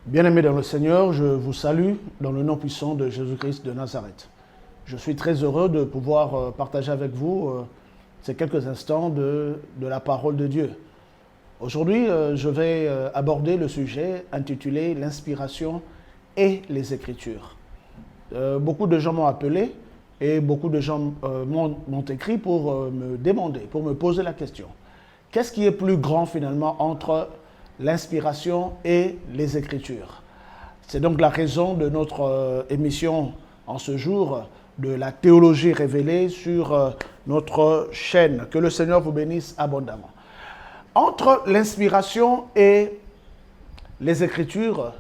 Bien-aimés dans le Seigneur, je vous salue dans le nom puissant de Jésus-Christ de Nazareth. Je suis très heureux de pouvoir partager avec vous ces quelques instants de la parole de Dieu. Aujourd'hui, je vais aborder le sujet intitulé « L'inspiration et les Écritures ». Beaucoup de gens m'ont appelé et beaucoup de gens m'ont écrit pour me demander, pour me poser la question. Qu'est-ce qui est plus grand finalement entre l'inspiration et les Écritures? C'est donc la raison de notre émission en ce jour de la théologie révélée sur notre chaîne. Que le Seigneur vous bénisse abondamment. Entre l'inspiration et les Écritures,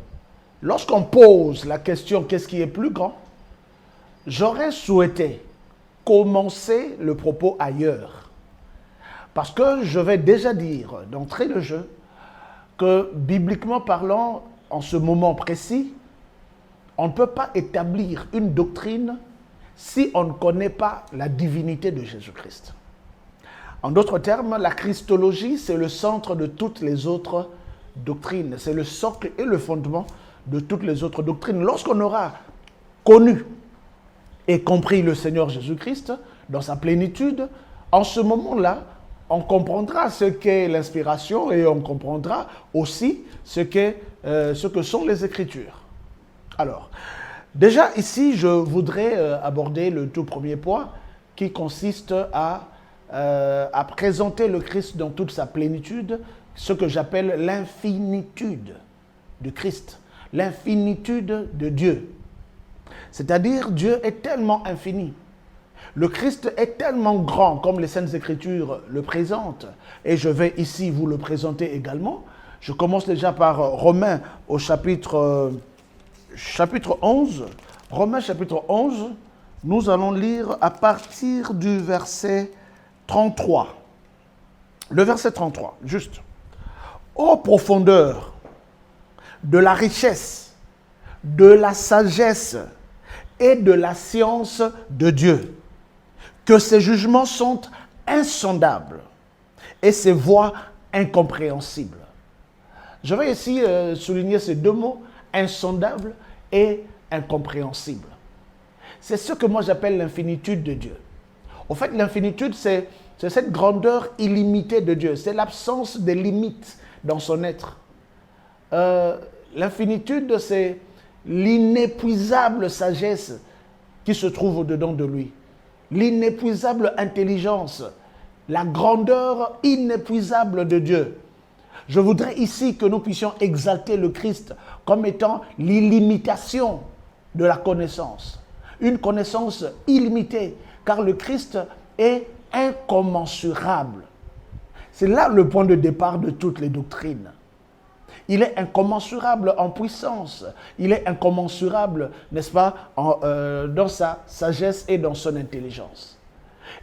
lorsqu'on pose la question « qu'est-ce qui est plus grand ?», j'aurais souhaité commencer le propos ailleurs. Parce que je vais déjà dire d'entrée de jeu que, bibliquement parlant, en ce moment précis, on ne peut pas établir une doctrine si on ne connaît pas la divinité de Jésus-Christ. En d'autres termes, la christologie, c'est le centre de toutes les autres doctrines. C'est le socle et le fondement de toutes les autres doctrines. Lorsqu'on aura connu et compris le Seigneur Jésus-Christ dans sa plénitude, en ce moment-là, on comprendra ce qu'est l'inspiration et on comprendra aussi ce que sont les Écritures. Alors, déjà ici, je voudrais aborder le tout premier point qui consiste à présenter le Christ dans toute sa plénitude, ce que j'appelle l'infinitude du Christ, l'infinitude de Dieu. C'est-à-dire, Dieu est tellement infini. Le Christ est tellement grand, comme les Saintes Écritures le présentent, et je vais ici vous le présenter également. Je commence déjà par Romains au chapitre 11. Romains chapitre 11, nous allons lire à partir du verset 33. Le verset 33, juste. Ô profondeur de la richesse, de la sagesse et de la science de Dieu, que ses jugements sont insondables et ses voies incompréhensibles. Je vais ici souligner ces deux mots, insondable et incompréhensible. C'est ce que moi j'appelle l'infinitude de Dieu. En fait, l'infinitude, c'est cette grandeur illimitée de Dieu. C'est l'absence de limites dans son être. L'infinitude, c'est l'inépuisable sagesse qui se trouve au-dedans de lui. L'inépuisable intelligence, la grandeur inépuisable de Dieu. Je voudrais ici que nous puissions exalter le Christ comme étant l'illimitation de la connaissance. Une connaissance illimitée, car le Christ est incommensurable. C'est là le point de départ de toutes les doctrines. Il est incommensurable en puissance. Il est incommensurable, n'est-ce pas, dans sa sagesse et dans son intelligence.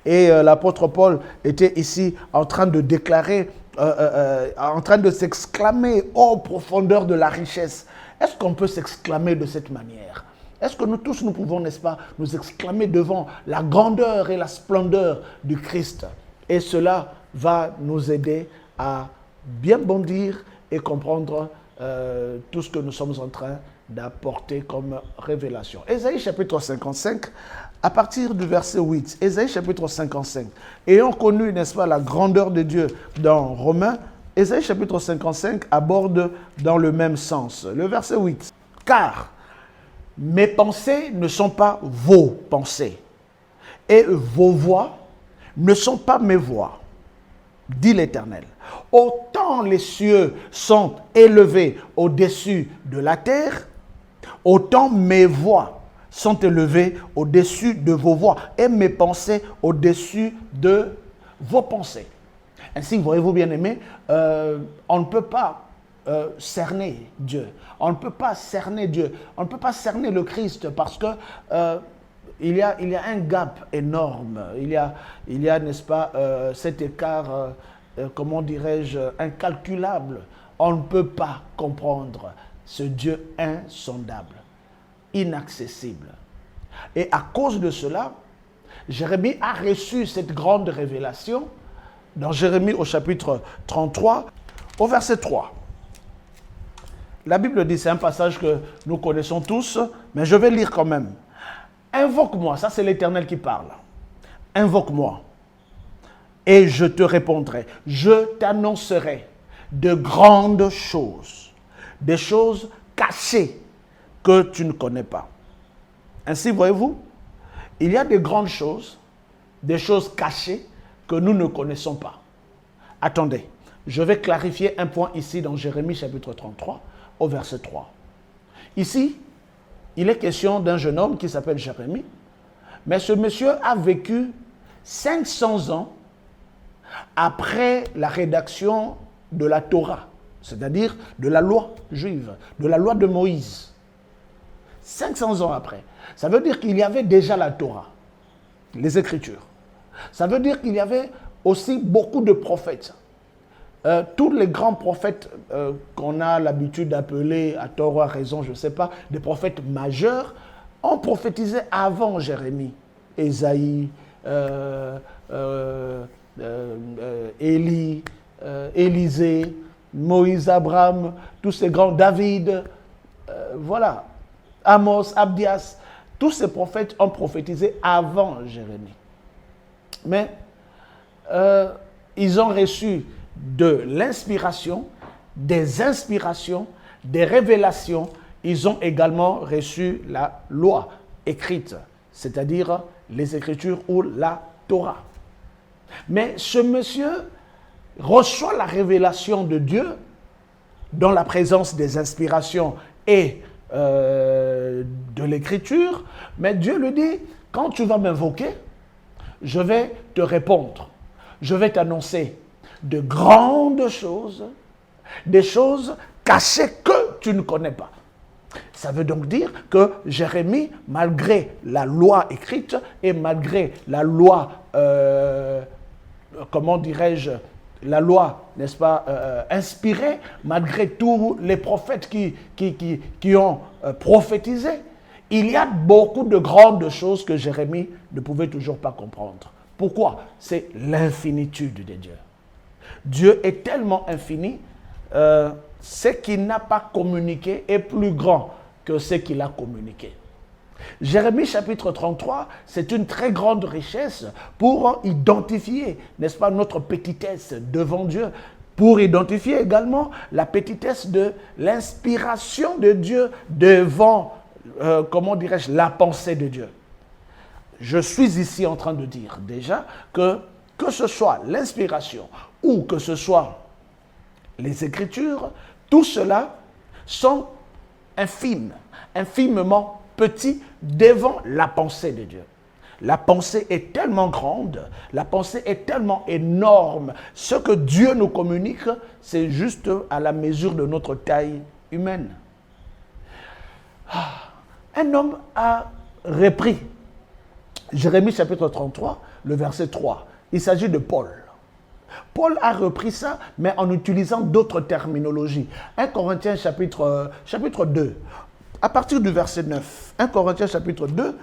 Et l'apôtre Paul était ici en train de déclarer, en train de s'exclamer « ô profondeur de la richesse ». Est-ce qu'on peut s'exclamer de cette manière? Est-ce que nous tous, nous pouvons, n'est-ce pas, nous exclamer devant la grandeur et la splendeur du Christ? Et cela va nous aider à bien bondir et comprendre tout ce que nous sommes en train d'apporter comme révélation. Ésaïe chapitre 55, à partir du verset 8. Ésaïe chapitre 55. Ayant connu, n'est-ce pas, la grandeur de Dieu dans Romains, Ésaïe chapitre 55 aborde dans le même sens. Le verset 8. Car mes pensées ne sont pas vos pensées, et vos voix ne sont pas mes voix, dit l'Éternel. Autant les cieux sont élevés au-dessus de la terre, autant mes voix sont élevées au-dessus de vos voix et mes pensées au-dessus de vos pensées. Ainsi, voyez-vous bien aimés, on ne peut pas cerner Dieu. On ne peut pas cerner Dieu. On ne peut pas cerner le Christ parce que il y a un gap énorme. Il y a n'est-ce pas, cet écart, comment dirais-je, incalculable. On ne peut pas comprendre ce Dieu insondable, inaccessible. Et à cause de cela, Jérémie a reçu cette grande révélation dans Jérémie au chapitre 33, au verset 3. La Bible dit, c'est un passage que nous connaissons tous, mais je vais lire quand même. Invoque-moi, ça c'est l'Éternel qui parle. Invoque-moi et je te répondrai. Je t'annoncerai de grandes choses, des choses cachées que tu ne connais pas. Ainsi, voyez-vous, il y a des grandes choses, des choses cachées que nous ne connaissons pas. Attendez, je vais clarifier un point ici dans Jérémie chapitre 33 au verset 3. Ici, il est question d'un jeune homme qui s'appelle Jérémie, mais ce monsieur a vécu 500 ans après la rédaction de la Torah, c'est-à-dire de la loi juive, de la loi de Moïse. 500 ans après. Ça veut dire qu'il y avait déjà la Torah, les Écritures. Ça veut dire qu'il y avait aussi beaucoup de prophètes. Tous les grands prophètes qu'on a l'habitude d'appeler, à tort ou à raison, je ne sais pas, des prophètes majeurs, ont prophétisé avant Jérémie. Ésaïe, Élie, Élisée, Moïse, Abraham, tous ces grands, David, voilà, Amos, Abdias, tous ces prophètes ont prophétisé avant Jérémie. Mais ils ont reçu de l'inspiration, des inspirations, des révélations. Ils ont également reçu la loi écrite, c'est-à-dire les Écritures ou la Torah. Mais ce monsieur reçoit la révélation de Dieu dans la présence des inspirations et de l'Écriture, mais Dieu lui dit, quand tu vas m'invoquer, je vais te répondre, je vais t'annoncer de grandes choses, des choses cachées que tu ne connais pas. Ça veut donc dire que Jérémie, malgré la loi écrite et malgré la loi, comment dirais-je, la loi, n'est-ce pas, inspirée, malgré tous les prophètes qui ont prophétisé, il y a beaucoup de grandes choses que Jérémie ne pouvait toujours pas comprendre. Pourquoi? C'est l'infinitude de Dieu. Dieu est tellement infini, ce qu'il n'a pas communiqué est plus grand que ce qu'il a communiqué. Jérémie chapitre 33, c'est une très grande richesse pour identifier, n'est-ce pas, notre petitesse devant Dieu, pour identifier également la petitesse de l'inspiration de Dieu devant, comment dirais-je, la pensée de Dieu. Je suis ici en train de dire déjà que ce soit l'inspiration ou que ce soit les Écritures, tout cela sont infimes, infimement petits devant la pensée de Dieu. La pensée est tellement grande, la pensée est tellement énorme. Ce que Dieu nous communique, c'est juste à la mesure de notre taille humaine. Un homme a repris Jérémie chapitre 33, le verset 3. Il s'agit de Paul. Paul a repris ça, mais en utilisant d'autres terminologies. 1 Corinthiens chapitre 2, à partir du verset 9. 1 Corinthiens chapitre 2,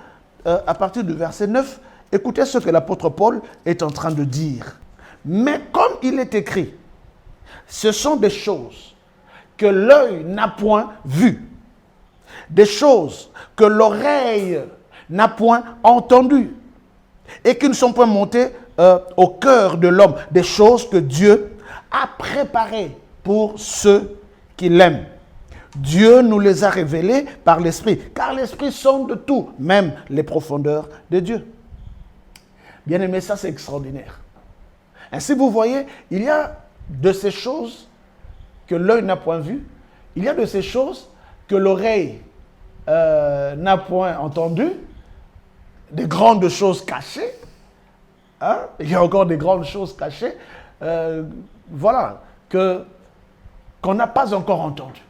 à partir du verset 9, écoutez ce que l'apôtre Paul est en train de dire. Mais comme il est écrit, ce sont des choses que l'œil n'a point vues, des choses que l'oreille n'a point entendues et qui ne sont point montées au cœur de l'homme, des choses que Dieu a préparées pour ceux qui l'aiment. Dieu nous les a révélées par l'Esprit, car l'Esprit sonde tout, même les profondeurs de Dieu. Bien aimé, ça c'est extraordinaire. Ainsi vous voyez, il y a de ces choses que l'œil n'a point vues, il y a de ces choses que l'oreille n'a point entendues, des grandes choses cachées. Hein? Il y a encore des grandes choses cachées, voilà, qu'on n'a pas encore entendues.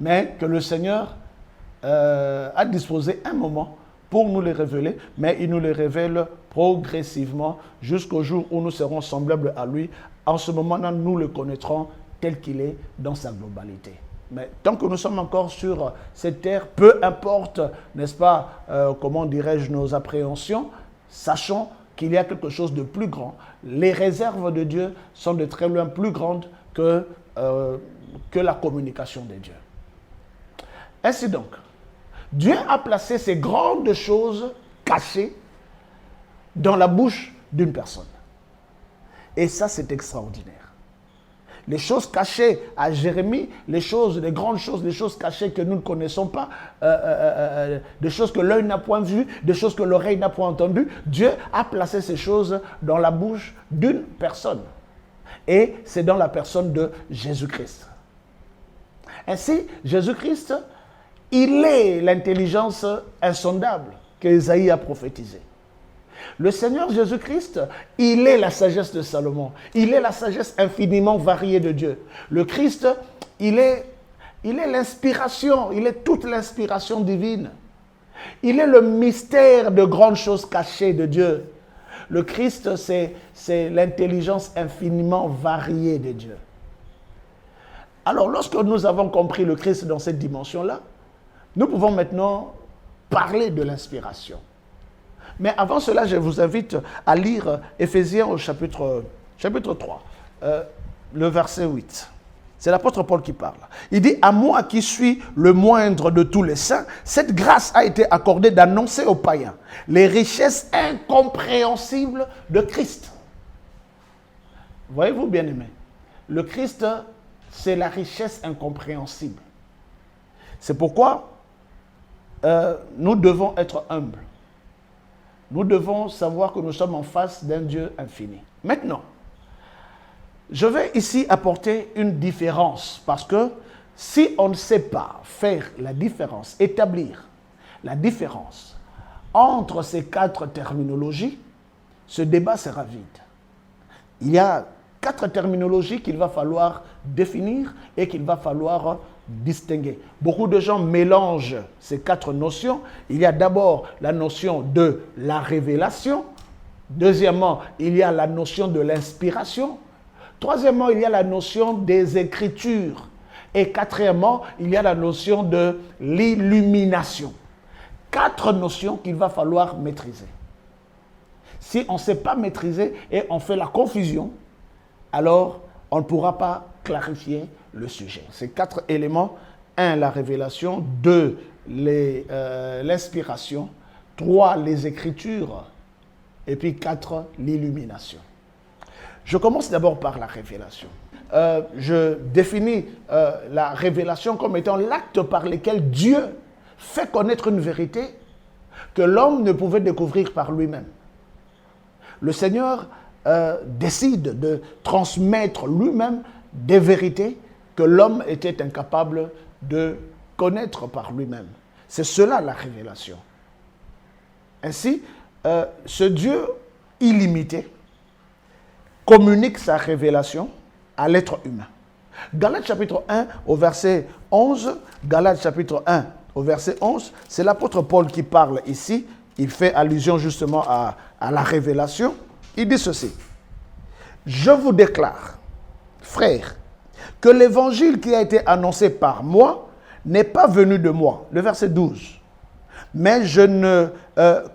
Mais que le Seigneur a disposé un moment pour nous les révéler, mais il nous les révèle progressivement jusqu'au jour où nous serons semblables à lui. En ce moment-là, nous le connaîtrons tel qu'il est dans sa globalité. Mais tant que nous sommes encore sur cette terre, peu importe, n'est-ce pas, comment dirais-je, nos appréhensions, sachons qu'il y a quelque chose de plus grand. Les réserves de Dieu sont de très loin plus grandes que que la communication de Dieu. Ainsi donc, Dieu a placé ces grandes choses cachées dans la bouche d'une personne. Et ça, c'est extraordinaire. Les choses cachées à Jérémie, les grandes choses, les choses cachées que nous ne connaissons pas, des choses que l'œil n'a point vues, des choses que l'oreille n'a point entendues, Dieu a placé ces choses dans la bouche d'une personne. Et c'est dans la personne de Jésus-Christ. Ainsi, Jésus-Christ, il est l'intelligence insondable qu'Ésaïe a prophétisée. Le Seigneur Jésus-Christ, il est la sagesse de Salomon. Il est la sagesse infiniment variée de Dieu. Le Christ, il est l'inspiration, il est toute l'inspiration divine. Il est le mystère de grandes choses cachées de Dieu. Le Christ, c'est l'intelligence infiniment variée de Dieu. Alors, lorsque nous avons compris le Christ dans cette dimension-là, nous pouvons maintenant parler de l'inspiration. Mais avant cela, je vous invite à lire Éphésiens au chapitre 3, le verset 8. C'est l'apôtre Paul qui parle. Il dit « À moi qui suis le moindre de tous les saints, cette grâce a été accordée d'annoncer aux païens les richesses incompréhensibles de Christ. » Voyez-vous, bien-aimés, le Christ, c'est la richesse incompréhensible. C'est pourquoi nous devons être humbles. Nous devons savoir que nous sommes en face d'un Dieu infini. Maintenant, je vais ici apporter une différence parce que si on ne sait pas faire la différence, établir la différence entre ces 4 terminologies, ce débat sera vide. Il y a 4 terminologies qu'il va falloir définir et qu'il va falloir distinguer. Beaucoup de gens mélangent ces 4 notions. Il y a d'abord la notion de la révélation. Deuxièmement, il y a la notion de l'inspiration. Troisièmement, il y a la notion des Écritures. Et quatrièmement, il y a la notion de l'illumination. 4 notions qu'il va falloir maîtriser. Si on ne sait pas maîtriser et on fait la confusion, alors on ne pourra pas clarifier le sujet. Ces 4 éléments: 1, la révélation, 2, l'inspiration, 3, les Écritures, et puis 4, l'illumination. Je commence d'abord par la révélation. Je définis la révélation comme étant l'acte par lequel Dieu fait connaître une vérité que l'homme ne pouvait découvrir par lui-même. Le Seigneur décide de transmettre lui-même des vérités que l'homme était incapable de connaître par lui-même. C'est cela la révélation. Ainsi, ce Dieu illimité communique sa révélation à l'être humain. Galates chapitre 1 au verset 11, Galates chapitre 1 au verset 11, c'est l'apôtre Paul qui parle ici. Il fait allusion justement à la révélation. Il dit ceci: « Je vous déclare, frères, que l'évangile qui a été annoncé par moi n'est pas venu de moi. » Le verset 12. « Mais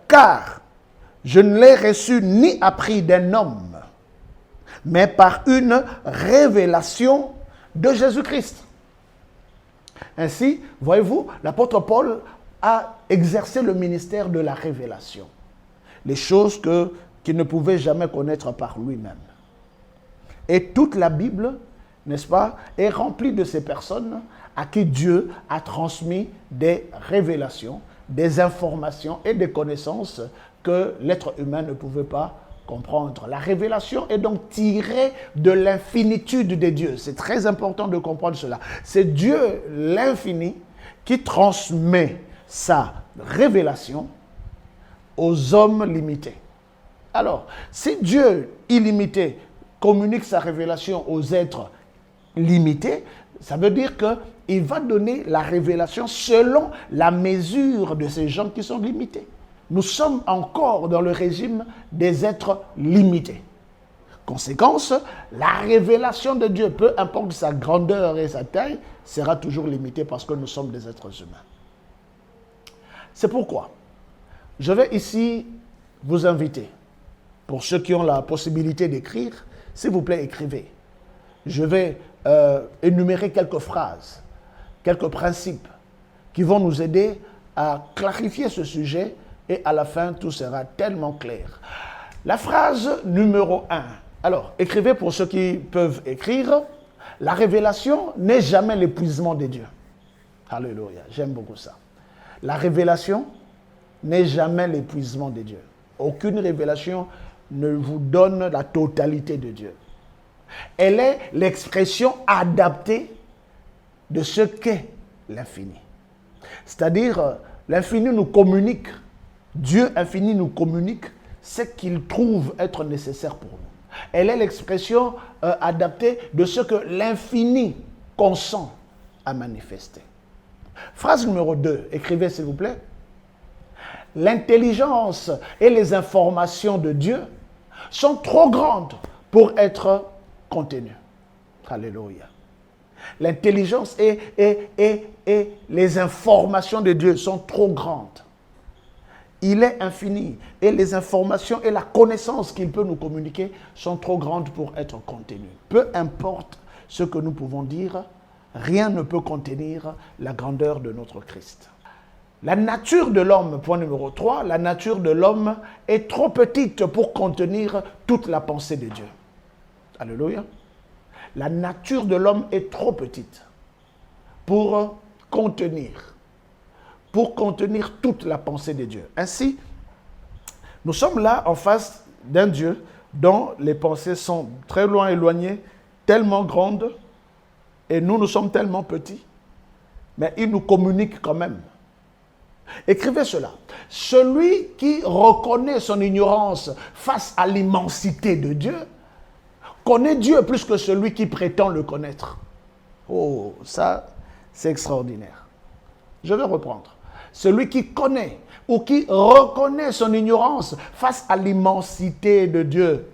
car je ne l'ai reçu ni appris d'un homme, mais par une révélation de Jésus-Christ. » Ainsi, voyez-vous, l'apôtre Paul a exercé le ministère de la révélation. Les choses qu'il ne pouvait jamais connaître par lui-même. Et toute la Bible, n'est-ce pas, est remplie de ces personnes à qui Dieu a transmis des révélations, des informations et des connaissances que l'être humain ne pouvait pas comprendre. La révélation est donc tirée de l'infinitude de Dieu. C'est très important de comprendre cela. C'est Dieu, l'infini, qui transmet sa révélation aux hommes limités. Alors, si Dieu illimité communique sa révélation aux êtres limités, ça veut dire qu'il va donner la révélation selon la mesure de ces gens qui sont limités. Nous sommes encore dans le régime des êtres limités. Conséquence, la révélation de Dieu, peu importe sa grandeur et sa taille, sera toujours limitée parce que nous sommes des êtres humains. C'est pourquoi je vais ici vous inviter, pour ceux qui ont la possibilité d'écrire, s'il vous plaît, écrivez. Je vais énumérer quelques phrases, quelques principes qui vont nous aider à clarifier ce sujet et à la fin, tout sera tellement clair. La phrase numéro 1. Alors, écrivez pour ceux qui peuvent écrire. La révélation n'est jamais l'épuisement des dieux. Alléluia, j'aime beaucoup ça. La révélation n'est jamais l'épuisement des dieux. Aucune révélation ne vous donne la totalité de Dieu. Elle est l'expression adaptée de ce qu'est l'infini. C'est-à-dire, l'infini nous communique, Dieu infini nous communique ce qu'il trouve être nécessaire pour nous. Elle est l'expression adaptée de ce que l'infini consent à manifester. Phrase numéro 2, écrivez s'il vous plaît. L'intelligence et les informations de Dieu sont trop grandes pour être contenues. Alléluia. L'intelligence et les informations de Dieu sont trop grandes. Il est infini et les informations et la connaissance qu'il peut nous communiquer sont trop grandes pour être contenues. Peu importe ce que nous pouvons dire, rien ne peut contenir la grandeur de notre Christ. La nature de l'homme, point numéro 3, la nature de l'homme est trop petite pour contenir toute la pensée de Dieu. Alléluia. La nature de l'homme est trop petite pour contenir toute la pensée de Dieu. Ainsi, nous sommes là en face d'un Dieu dont les pensées sont très loin éloignées, tellement grandes, et nous sommes tellement petits, mais il nous communique quand même. Écrivez cela. Celui qui reconnaît son ignorance face à l'immensité de Dieu, connaît Dieu plus que celui qui prétend le connaître. Oh, ça, c'est extraordinaire. Je vais reprendre. Celui qui connaît ou qui reconnaît son ignorance face à l'immensité de Dieu,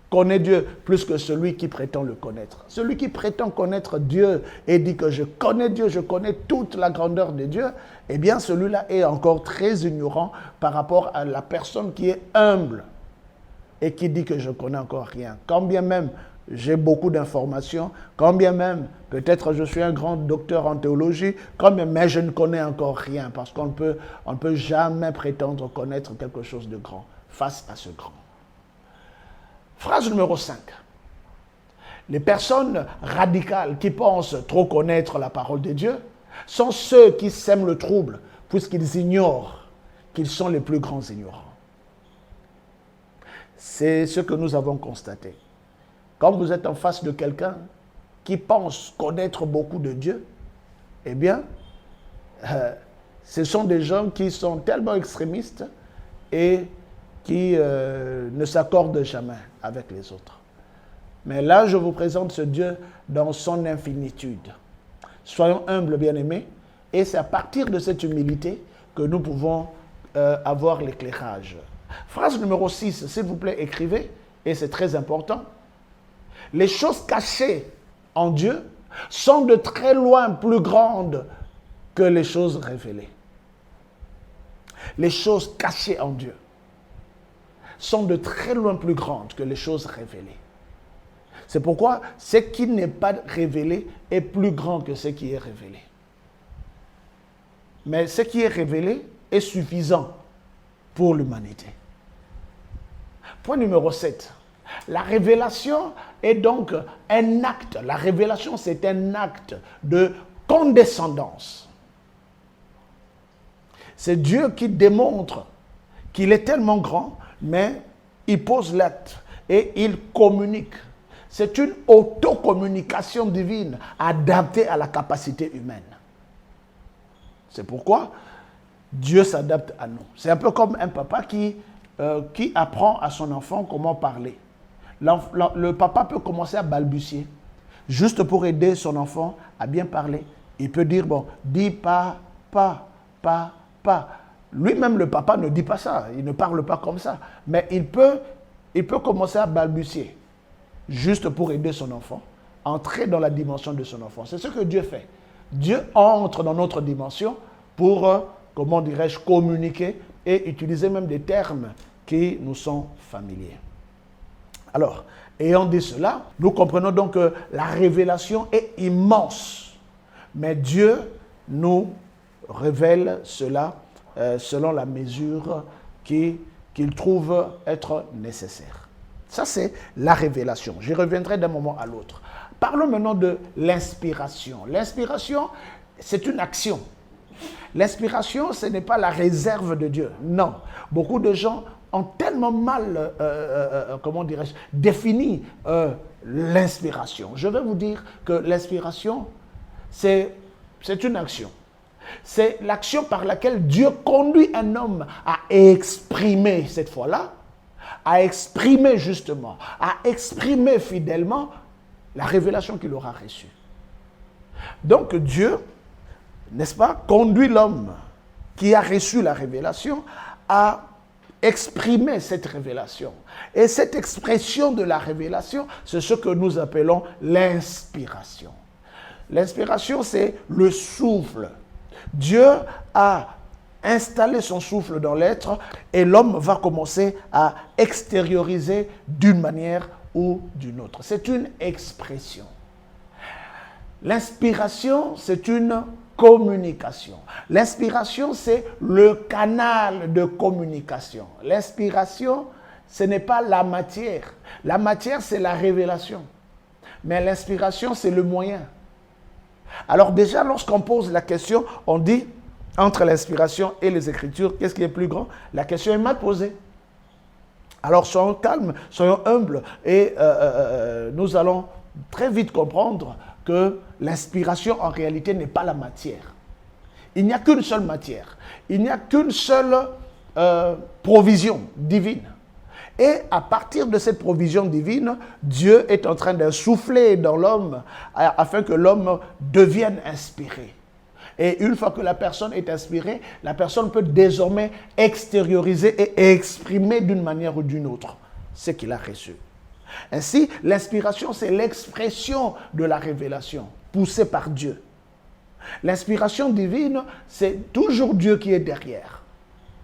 connaît Dieu plus que celui qui prétend le connaître. Celui qui prétend connaître Dieu et dit que je connais Dieu, je connais toute la grandeur de Dieu, eh bien celui-là est encore très ignorant par rapport à la personne qui est humble et qui dit que je connais encore rien. Quand bien même j'ai beaucoup d'informations, quand bien même peut-être je suis un grand docteur en théologie, quand même, mais je ne connais encore rien parce qu'on ne peut jamais prétendre connaître quelque chose de grand face à ce grand. Phrase numéro 5. Les personnes radicales qui pensent trop connaître la parole de Dieu sont ceux qui sèment le trouble puisqu'ils ignorent qu'ils sont les plus grands ignorants. C'est ce que nous avons constaté. Quand vous êtes en face de quelqu'un qui pense connaître beaucoup de Dieu, eh bien, ce sont des gens qui sont tellement extrémistes et qui ne s'accordent jamais avec les autres. Mais là, je vous présente ce Dieu dans son infinitude. Soyons humbles, bien-aimés, et c'est à partir de cette humilité que nous pouvons avoir l'éclairage. Phrase numéro 6, s'il vous plaît, écrivez, et c'est très important. Les choses cachées en Dieu sont de très loin plus grandes que les choses révélées. Les choses cachées en Dieu sont de très loin plus grandes que les choses révélées. C'est pourquoi ce qui n'est pas révélé est plus grand que ce qui est révélé. Mais ce qui est révélé est suffisant pour l'humanité. Point numéro 7. La révélation est donc un acte. La révélation, c'est un acte de condescendance. C'est Dieu qui démontre qu'il est tellement grand, mais il pose l'acte et il communique. C'est une autocommunication divine adaptée à la capacité humaine. C'est pourquoi Dieu s'adapte à nous. C'est un peu comme un papa qui apprend à son enfant comment parler. Le papa peut commencer à balbutier, juste pour aider son enfant à bien parler. Il peut dire, bon, dis pas. Lui-même, le papa ne dit pas ça, il ne parle pas comme ça. Mais il peut commencer à balbutier, juste pour aider son enfant, entrer dans la dimension de son enfant. C'est ce que Dieu fait. Dieu entre dans notre dimension pour, comment dirais-je, communiquer et utiliser même des termes qui nous sont familiers. Alors, ayant dit cela, nous comprenons donc que la révélation est immense. Mais Dieu nous révèle cela selon la mesure qu'il trouve être nécessaire. Ça, c'est la révélation. J'y reviendrai d'un moment à l'autre. Parlons maintenant de l'inspiration. L'inspiration, c'est une action. L'inspiration, ce n'est pas la réserve de Dieu. Non. Beaucoup de gens ont tellement mal, défini l'inspiration. Je vais vous dire que l'inspiration, c'est une action. C'est l'action par laquelle Dieu conduit un homme à exprimer, cette fois-là, à exprimer justement, à exprimer fidèlement la révélation qu'il aura reçue. Donc Dieu, n'est-ce pas, conduit l'homme qui a reçu la révélation à exprimer cette révélation. Et cette expression de la révélation, c'est ce que nous appelons l'inspiration. L'inspiration, c'est le souffle. Dieu a installé son souffle dans l'être et l'homme va commencer à extérioriser d'une manière ou d'une autre. C'est une expression. L'inspiration, c'est une communication. L'inspiration, c'est le canal de communication. L'inspiration, ce n'est pas la matière. La matière, c'est la révélation. Mais l'inspiration, c'est le moyen. Alors déjà, lorsqu'on pose la question, on dit, entre l'inspiration et les Écritures, qu'est-ce qui est plus grand? La question est mal posée. Alors soyons calmes, soyons humbles et nous allons très vite comprendre que l'inspiration en réalité n'est pas la matière. Il n'y a qu'une seule matière. Il n'y a qu'une seule provision divine. Et à partir de cette provision divine, Dieu est en train d'insuffler dans l'homme afin que l'homme devienne inspiré. Et une fois que la personne est inspirée, la personne peut désormais extérioriser et exprimer d'une manière ou d'une autre ce qu'il a reçu. Ainsi, l'inspiration, c'est l'expression de la révélation poussée par Dieu. L'inspiration divine, c'est toujours Dieu qui est derrière.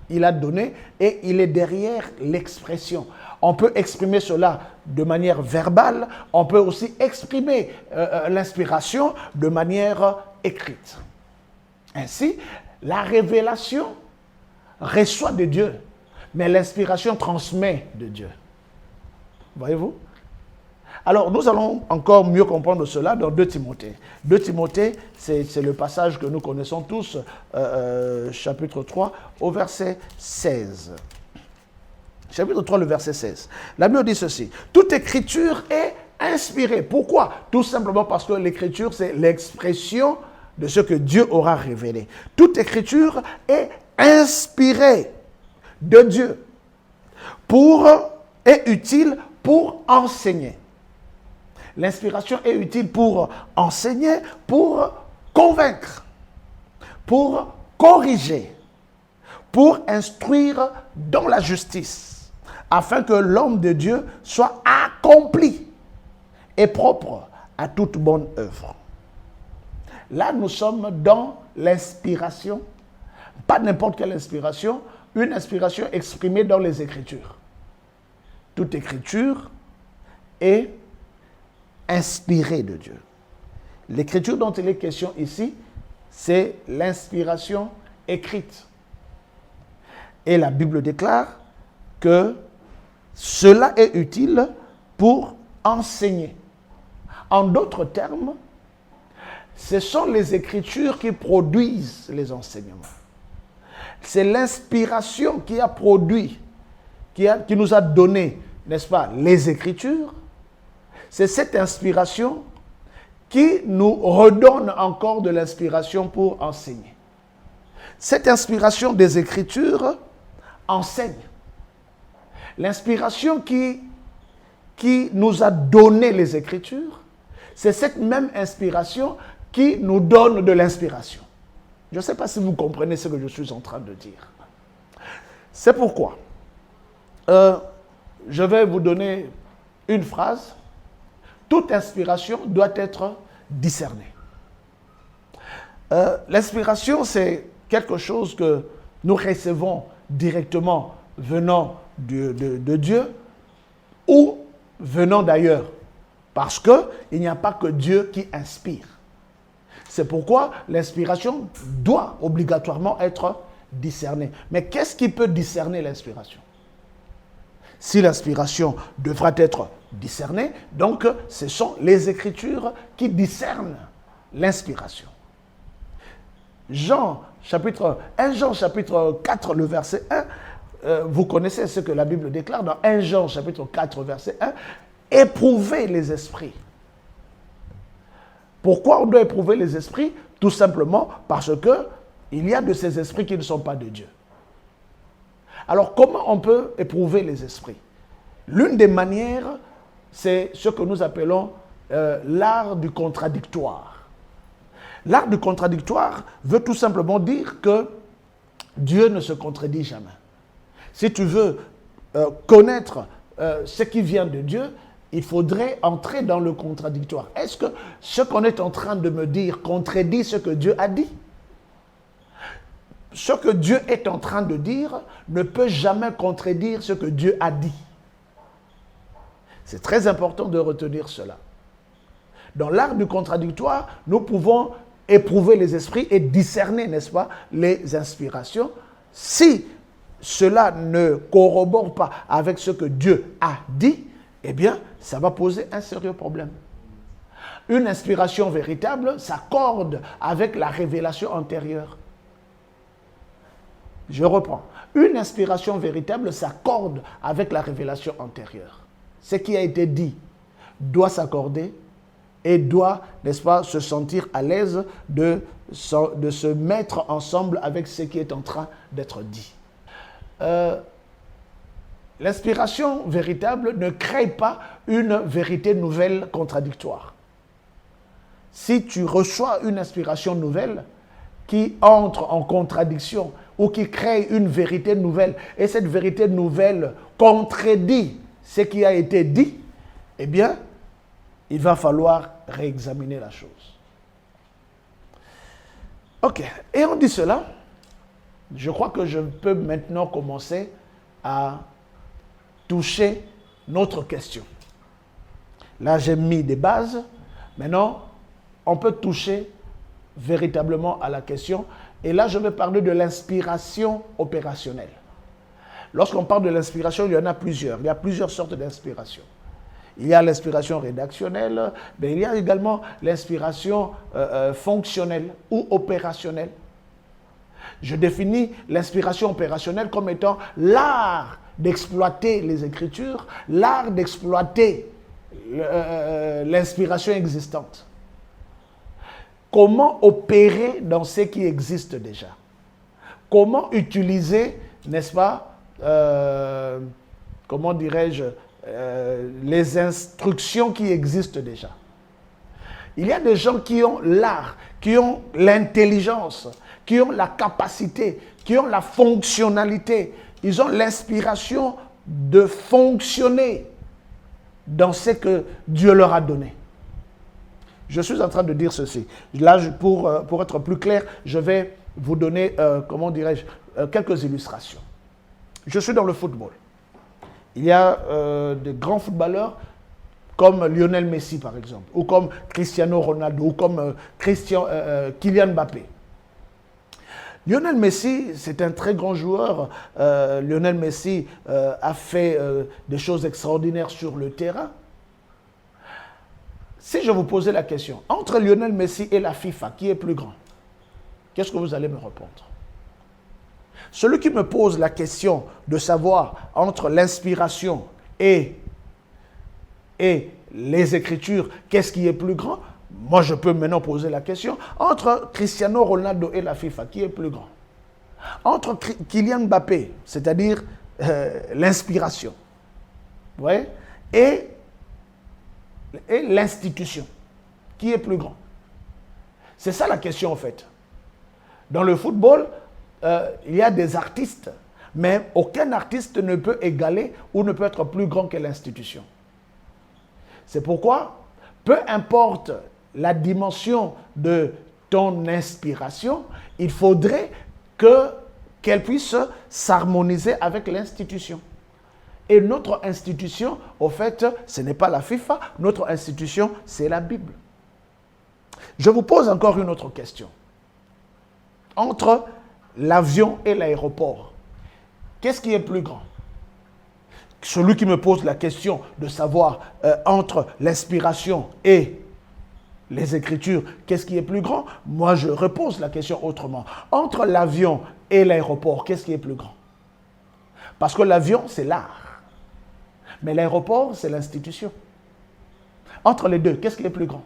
Il a donné et il est derrière l'expression. On peut exprimer cela de manière verbale, on peut aussi exprimer l'inspiration de manière écrite. Ainsi, la révélation reçoit de Dieu, mais l'inspiration transmet de Dieu. Voyez-vous? Alors, nous allons encore mieux comprendre cela dans 2 Timothée. 2 Timothée, c'est le passage que nous connaissons tous, chapitre 3, au verset 16. Chapitre 3, le verset 16. La Bible dit ceci. Toute écriture est inspirée. Pourquoi? Tout simplement parce que l'écriture, c'est l'expression de ce que Dieu aura révélé. Toute écriture est inspirée de Dieu est utile pour enseigner. L'inspiration est utile pour enseigner, pour convaincre, pour corriger, pour instruire dans la justice, afin que l'homme de Dieu soit accompli et propre à toute bonne œuvre. Là, nous sommes dans l'inspiration, pas n'importe quelle inspiration, une inspiration exprimée dans les Écritures. Toute écriture est inspirée de Dieu. L'écriture dont il est question ici, c'est l'inspiration écrite. Et la Bible déclare que cela est utile pour enseigner. En d'autres termes, ce sont les Écritures qui produisent les enseignements. C'est l'inspiration qui a produit, qui nous a donné, n'est-ce pas, les Écritures. C'est cette inspiration qui nous redonne encore de l'inspiration pour enseigner. Cette inspiration des Écritures enseigne. L'inspiration qui nous a donné les Écritures, c'est cette même inspiration qui nous donne de l'inspiration. Je ne sais pas si vous comprenez ce que je suis en train de dire. C'est pourquoi je vais vous donner une phrase. Toute inspiration doit être discernée. L'inspiration, c'est quelque chose que nous recevons directement venant de Dieu, ou venant d'ailleurs. Parce qu'il n'y a pas que Dieu qui inspire. C'est pourquoi l'inspiration doit obligatoirement être discernée. Mais qu'est-ce qui peut discerner l'inspiration? Si l'inspiration devra être discernée, donc ce sont les Écritures qui discernent l'inspiration. 1 Jean chapitre 4, le verset 1, vous connaissez ce que la Bible déclare dans 1 Jean chapitre 4, verset 1, éprouvez les esprits. Pourquoi on doit éprouver les esprits? Tout simplement parce qu'il y a de ces esprits qui ne sont pas de Dieu. Alors, comment on peut éprouver les esprits? L'une des manières, c'est ce que nous appelons l'art du contradictoire. L'art du contradictoire veut tout simplement dire que Dieu ne se contredit jamais. Si tu veux connaître ce qui vient de Dieu, il faudrait entrer dans le contradictoire. Est-ce que ce qu'on est en train de me dire contredit ce que Dieu a dit? Ce que Dieu est en train de dire ne peut jamais contredire ce que Dieu a dit. C'est très important de retenir cela. Dans l'art du contradictoire, nous pouvons éprouver les esprits et discerner, n'est-ce pas, les inspirations. Si cela ne corrobore pas avec ce que Dieu a dit, eh bien, ça va poser un sérieux problème. Une inspiration véritable s'accorde avec la révélation antérieure. Je reprends. Une inspiration véritable s'accorde avec la révélation antérieure. Ce qui a été dit doit s'accorder et doit, n'est-ce pas, se sentir à l'aise de se mettre ensemble avec ce qui est en train d'être dit. L'inspiration véritable ne crée pas une vérité nouvelle contradictoire. Si tu reçois une inspiration nouvelle qui entre en contradiction ou qui crée une vérité nouvelle, et cette vérité nouvelle contredit ce qui a été dit, eh bien, il va falloir réexaminer la chose. Ok, et on dit cela, je crois que je peux maintenant commencer à toucher notre question. Là, j'ai mis des bases. Maintenant, on peut toucher véritablement à la question. Et là, je vais parler de l'inspiration opérationnelle. Lorsqu'on parle de l'inspiration, il y en a plusieurs. Il y a plusieurs sortes d'inspiration. Il y a l'inspiration rédactionnelle, mais il y a également l'inspiration fonctionnelle ou opérationnelle. Je définis l'inspiration opérationnelle comme étant l'art d'exploiter les Écritures, l'art d'exploiter l'inspiration existante. Comment opérer dans ce qui existe déjà? Comment utiliser, n'est-ce pas, comment dirais-je, les instructions qui existent déjà? Il y a des gens qui ont l'art, qui ont l'intelligence, qui ont la capacité, qui ont la fonctionnalité. Ils ont l'inspiration de fonctionner dans ce que Dieu leur a donné. Je suis en train de dire ceci. Là, pour être plus clair, je vais vous donner, comment dirais-je, quelques illustrations. Je suis dans le football. Il y a des grands footballeurs comme Lionel Messi, par exemple, ou comme Cristiano Ronaldo, ou comme Kylian Mbappé. Lionel Messi, c'est un très grand joueur. Lionel Messi a fait des choses extraordinaires sur le terrain. Si je vous posais la question, entre Lionel Messi et la FIFA, qui est plus grand? Qu'est-ce que vous allez me répondre? Celui qui me pose la question de savoir entre l'inspiration et les Écritures, qu'est-ce qui est plus grand? Moi, je peux maintenant poser la question, entre Cristiano Ronaldo et la FIFA, qui est plus grand? Entre Kylian Mbappé, c'est-à-dire l'inspiration, vous voyez, et l'institution, qui est plus grand? C'est ça la question en fait. Dans le football, il y a des artistes, mais aucun artiste ne peut égaler ou ne peut être plus grand que l'institution. C'est pourquoi, peu importe la dimension de ton inspiration, il faudrait qu'elle puisse s'harmoniser avec l'institution. Et notre institution, au fait, ce n'est pas la FIFA, notre institution, c'est la Bible. Je vous pose encore une autre question. Entre l'avion et l'aéroport, qu'est-ce qui est plus grand? Celui qui me pose la question de savoir entre l'inspiration et les Écritures, qu'est-ce qui est plus grand? Moi, je repose la question autrement. Entre l'avion et l'aéroport, qu'est-ce qui est plus grand? Parce que l'avion, c'est l'art. Mais l'aéroport, c'est l'institution. Entre les deux, qu'est-ce qui est plus grand?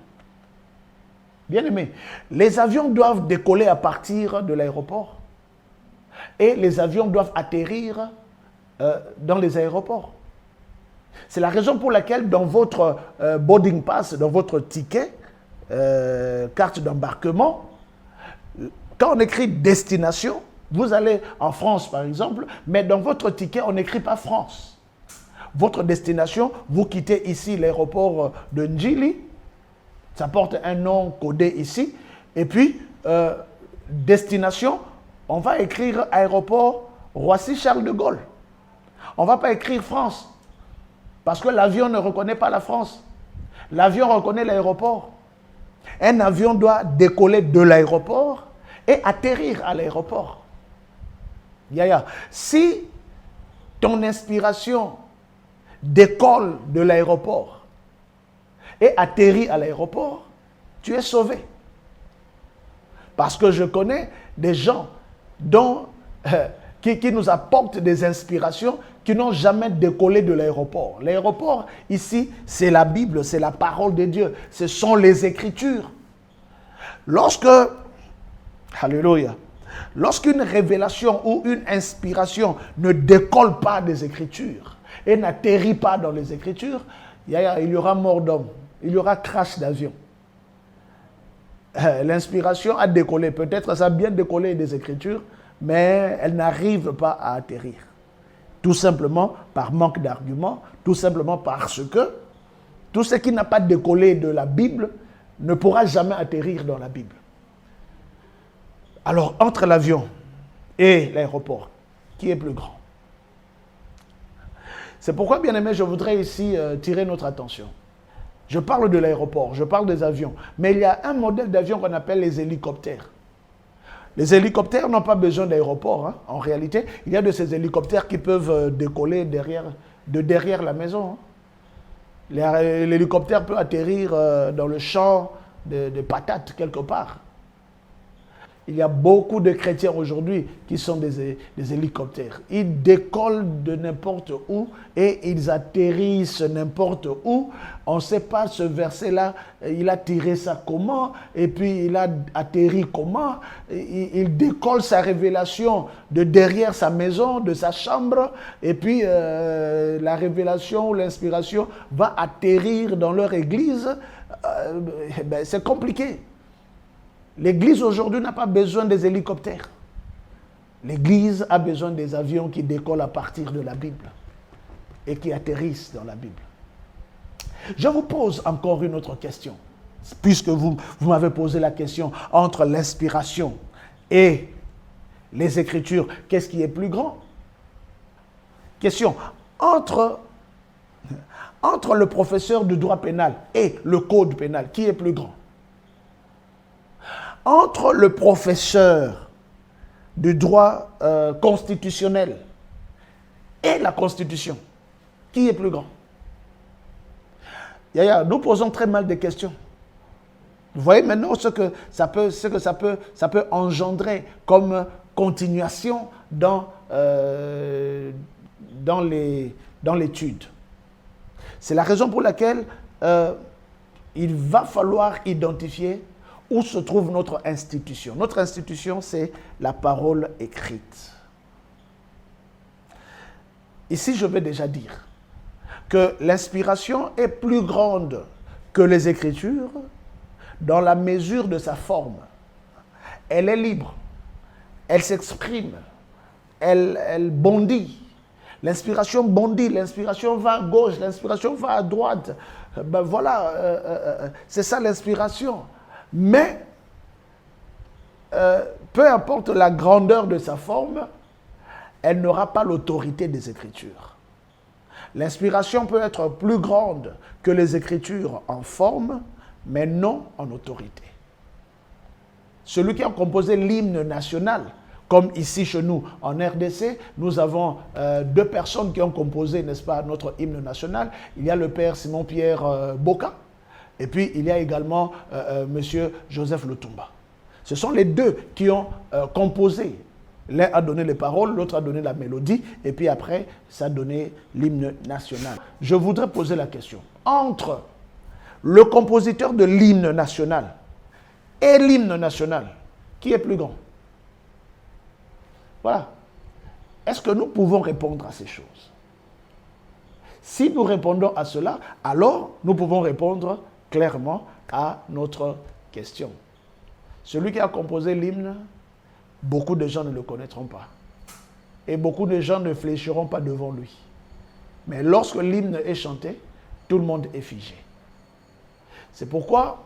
Bien aimé, les avions doivent décoller à partir de l'aéroport. Et les avions doivent atterrir dans les aéroports. C'est la raison pour laquelle dans votre boarding pass, dans votre ticket, carte d'embarquement, quand on écrit destination, vous allez en France par exemple, mais dans votre ticket, on n'écrit pas France. Votre destination, vous quittez ici l'aéroport de Njili, ça porte un nom codé ici, et puis destination, on va écrire aéroport Roissy-Charles de Gaulle. On ne va pas écrire France, parce que l'avion ne reconnaît pas la France. L'avion reconnaît l'aéroport. Un avion doit décoller de l'aéroport et atterrir à l'aéroport. Yaya, si ton inspiration décolle de l'aéroport et atterrit à l'aéroport, tu es sauvé. Parce que je connais des gens qui nous apportent des inspirations qui n'ont jamais décollé de l'aéroport. L'aéroport, ici, c'est la Bible, c'est la parole de Dieu. Ce sont les Écritures. Alléluia, lorsqu'une révélation ou une inspiration ne décolle pas des Écritures et n'atterrit pas dans les Écritures, il y aura mort d'homme, il y aura crash d'avion. L'inspiration a décollé, peut-être ça a bien décollé des Écritures, mais elle n'arrive pas à atterrir. Tout simplement par manque d'arguments, tout simplement parce que tout ce qui n'a pas décollé de la Bible ne pourra jamais atterrir dans la Bible. Alors, entre l'avion et l'aéroport, qui est plus grand? C'est pourquoi, bien aimé, je voudrais ici tirer notre attention. Je parle de l'aéroport, je parle des avions, mais il y a un modèle d'avion qu'on appelle les hélicoptères. Les hélicoptères n'ont pas besoin d'aéroport. Hein. En réalité, il y a de ces hélicoptères qui peuvent décoller derrière la maison. Hein. L'hélicoptère peut atterrir dans le champ de patates quelque part. Il y a beaucoup de chrétiens aujourd'hui qui sont des hélicoptères. Ils décollent de n'importe où et ils atterrissent n'importe où. On ne sait pas ce verset-là, il a tiré ça comment et puis il a atterri comment. Il décolle sa révélation de derrière sa maison, de sa chambre et puis la révélation ou l'inspiration va atterrir dans leur église. C'est compliqué. L'Église aujourd'hui n'a pas besoin des hélicoptères. L'Église a besoin des avions qui décollent à partir de la Bible et qui atterrissent dans la Bible. Je vous pose encore une autre question, puisque vous m'avez posé la question entre l'inspiration et les Écritures, qu'est-ce qui est plus grand? Question, entre le professeur de droit pénal et le code pénal, qui est plus grand? Entre le professeur du droit constitutionnel et la Constitution, qui est plus grand? Yaya, nous posons très mal des questions. Vous voyez maintenant ce que ça peut engendrer comme continuation dans l'étude. C'est la raison pour laquelle il va falloir identifier où se trouve notre institution. Notre institution, c'est la parole écrite. Ici, je vais déjà dire que l'inspiration est plus grande que les Écritures dans la mesure de sa forme. Elle est libre, elle s'exprime, elle bondit. L'inspiration bondit, l'inspiration va à gauche, l'inspiration va à droite. Ben voilà, c'est ça l'inspiration. Mais, peu importe la grandeur de sa forme, elle n'aura pas l'autorité des Écritures. L'inspiration peut être plus grande que les Écritures en forme, mais non en autorité. Celui qui a composé l'hymne national, comme ici chez nous en RDC, nous avons deux personnes qui ont composé, n'est-ce pas, notre hymne national. Il y a le père Simon-Pierre Boka, et puis il y a également monsieur Joseph Lutumba. Ce sont les deux qui ont composé. L'un a donné les paroles, l'autre a donné la mélodie, et puis après, ça a donné l'hymne national. Je voudrais poser la question. Entre le compositeur de l'hymne national et l'hymne national, qui est plus grand? Voilà. Est-ce que nous pouvons répondre à ces choses? Si nous répondons à cela, alors nous pouvons répondre clairement à notre question. Celui qui a composé l'hymne, beaucoup de gens ne le connaîtront pas. Et beaucoup de gens ne fléchiront pas devant lui. Mais lorsque l'hymne est chanté, tout le monde est figé. C'est pourquoi,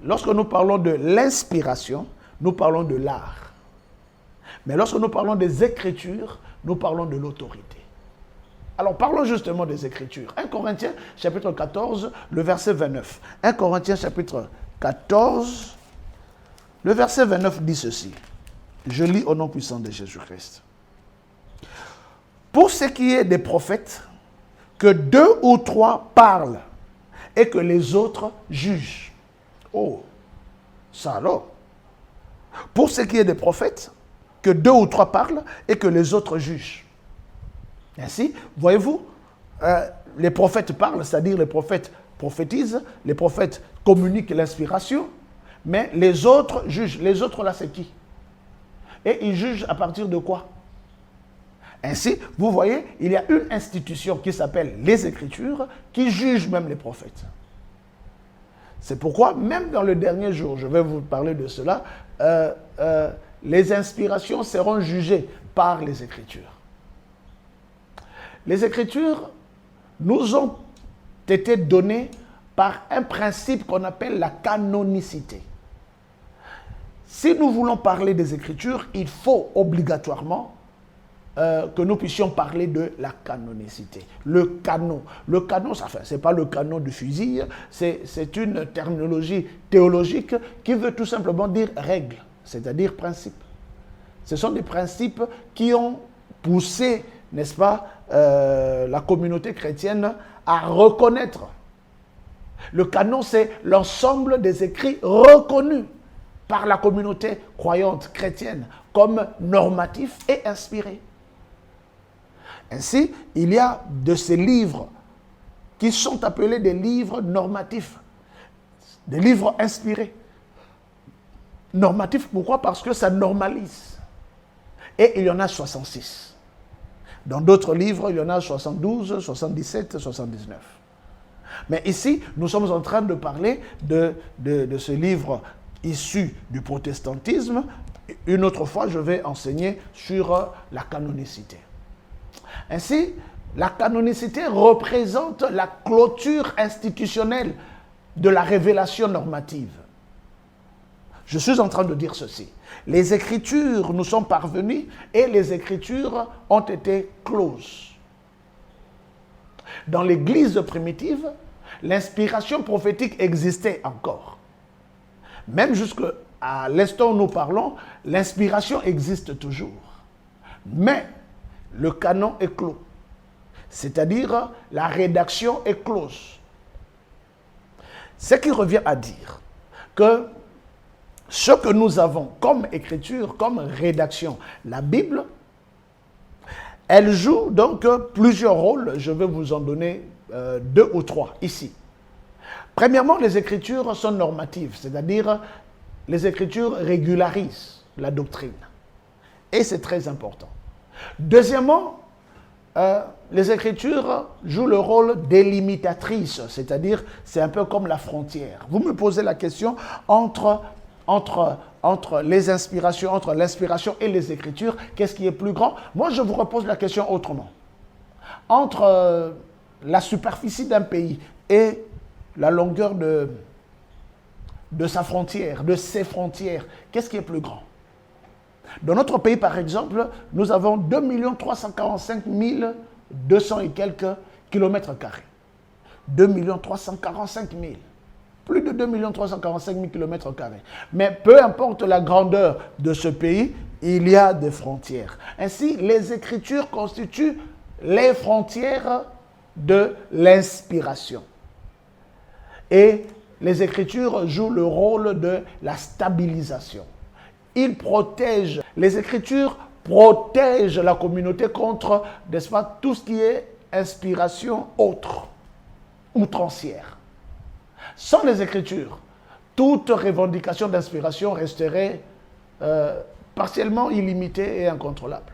lorsque nous parlons de l'inspiration, nous parlons de l'art. Mais lorsque nous parlons des Écritures, nous parlons de l'autorité. Alors parlons justement des Écritures. 1 Corinthiens chapitre 14, le verset 29. 1 Corinthiens chapitre 14, le verset 29 dit ceci. Je lis au nom puissant de Jésus-Christ. Pour ce qui est des prophètes, que 2 ou 3 parlent et que les autres jugent. Oh, ça alors. Pour ce qui est des prophètes, que 2 ou 3 parlent et que les autres jugent. Ainsi, voyez-vous, les prophètes parlent, c'est-à-dire les prophètes prophétisent, les prophètes communiquent l'inspiration, mais les autres jugent. Les autres là, c'est qui? Et ils jugent à partir de quoi? Ainsi, vous voyez, il y a une institution qui s'appelle les Écritures, qui juge même les prophètes. C'est pourquoi, même dans le dernier jour, je vais vous parler de cela, les inspirations seront jugées par les Écritures. Les Écritures nous ont été données par un principe qu'on appelle la canonicité. Si nous voulons parler des Écritures, il faut obligatoirement que nous puissions parler de la canonicité. Le canon, ce n'est pas le canon du fusil, c'est une terminologie théologique qui veut tout simplement dire règle, c'est-à-dire principe. Ce sont des principes qui ont poussé, n'est-ce pas, la communauté chrétienne à reconnaître. Le canon, c'est l'ensemble des écrits reconnus par la communauté croyante chrétienne comme normatifs et inspirés. Ainsi, il y a de ces livres qui sont appelés des livres normatifs, des livres inspirés. Normatifs, pourquoi? Parce que ça normalise. Et il y en a 66. Dans d'autres livres, il y en a 72, 77, 79. Mais ici, nous sommes en train de parler de ce livre issu du protestantisme. Une autre fois, je vais enseigner sur la canonicité. Ainsi, la canonicité représente la clôture institutionnelle de la révélation normative. Je suis en train de dire ceci. Les Écritures nous sont parvenues et les Écritures ont été closes. Dans l'Église primitive, l'inspiration prophétique existait encore. Même jusqu'à l'instant où nous parlons, l'inspiration existe toujours. Mais le canon est clos. C'est-à-dire, la rédaction est close. Ce qui revient à dire que ce que nous avons comme écriture, comme rédaction, la Bible, elle joue donc plusieurs rôles. Je vais vous en donner 2 ou 3 ici. Premièrement, les Écritures sont normatives, c'est-à-dire les Écritures régularisent la doctrine. Et c'est très important. Deuxièmement, les Écritures jouent le rôle délimitatrice, c'est-à-dire c'est un peu comme la frontière. Vous me posez la question entre les inspirations, entre l'inspiration et les Écritures, qu'est-ce qui est plus grand? Moi, je vous repose la question autrement. Entre la superficie d'un pays et la longueur de sa frontière, de ses frontières, qu'est-ce qui est plus grand? Dans notre pays, par exemple, nous avons 2 345 000 200 et quelques kilomètres carrés. 2 345 000. Plus de 2 345 000 kilomètres carrés. Mais peu importe la grandeur de ce pays, il y a des frontières. Ainsi, les Écritures constituent les frontières de l'inspiration. Et les Écritures jouent le rôle de la stabilisation. Ils protègent, les Écritures protègent la communauté contre, n'est-ce pas, tout ce qui est inspiration autre, outrancière. Sans les Écritures, toute revendication d'inspiration resterait partiellement illimitée et incontrôlable.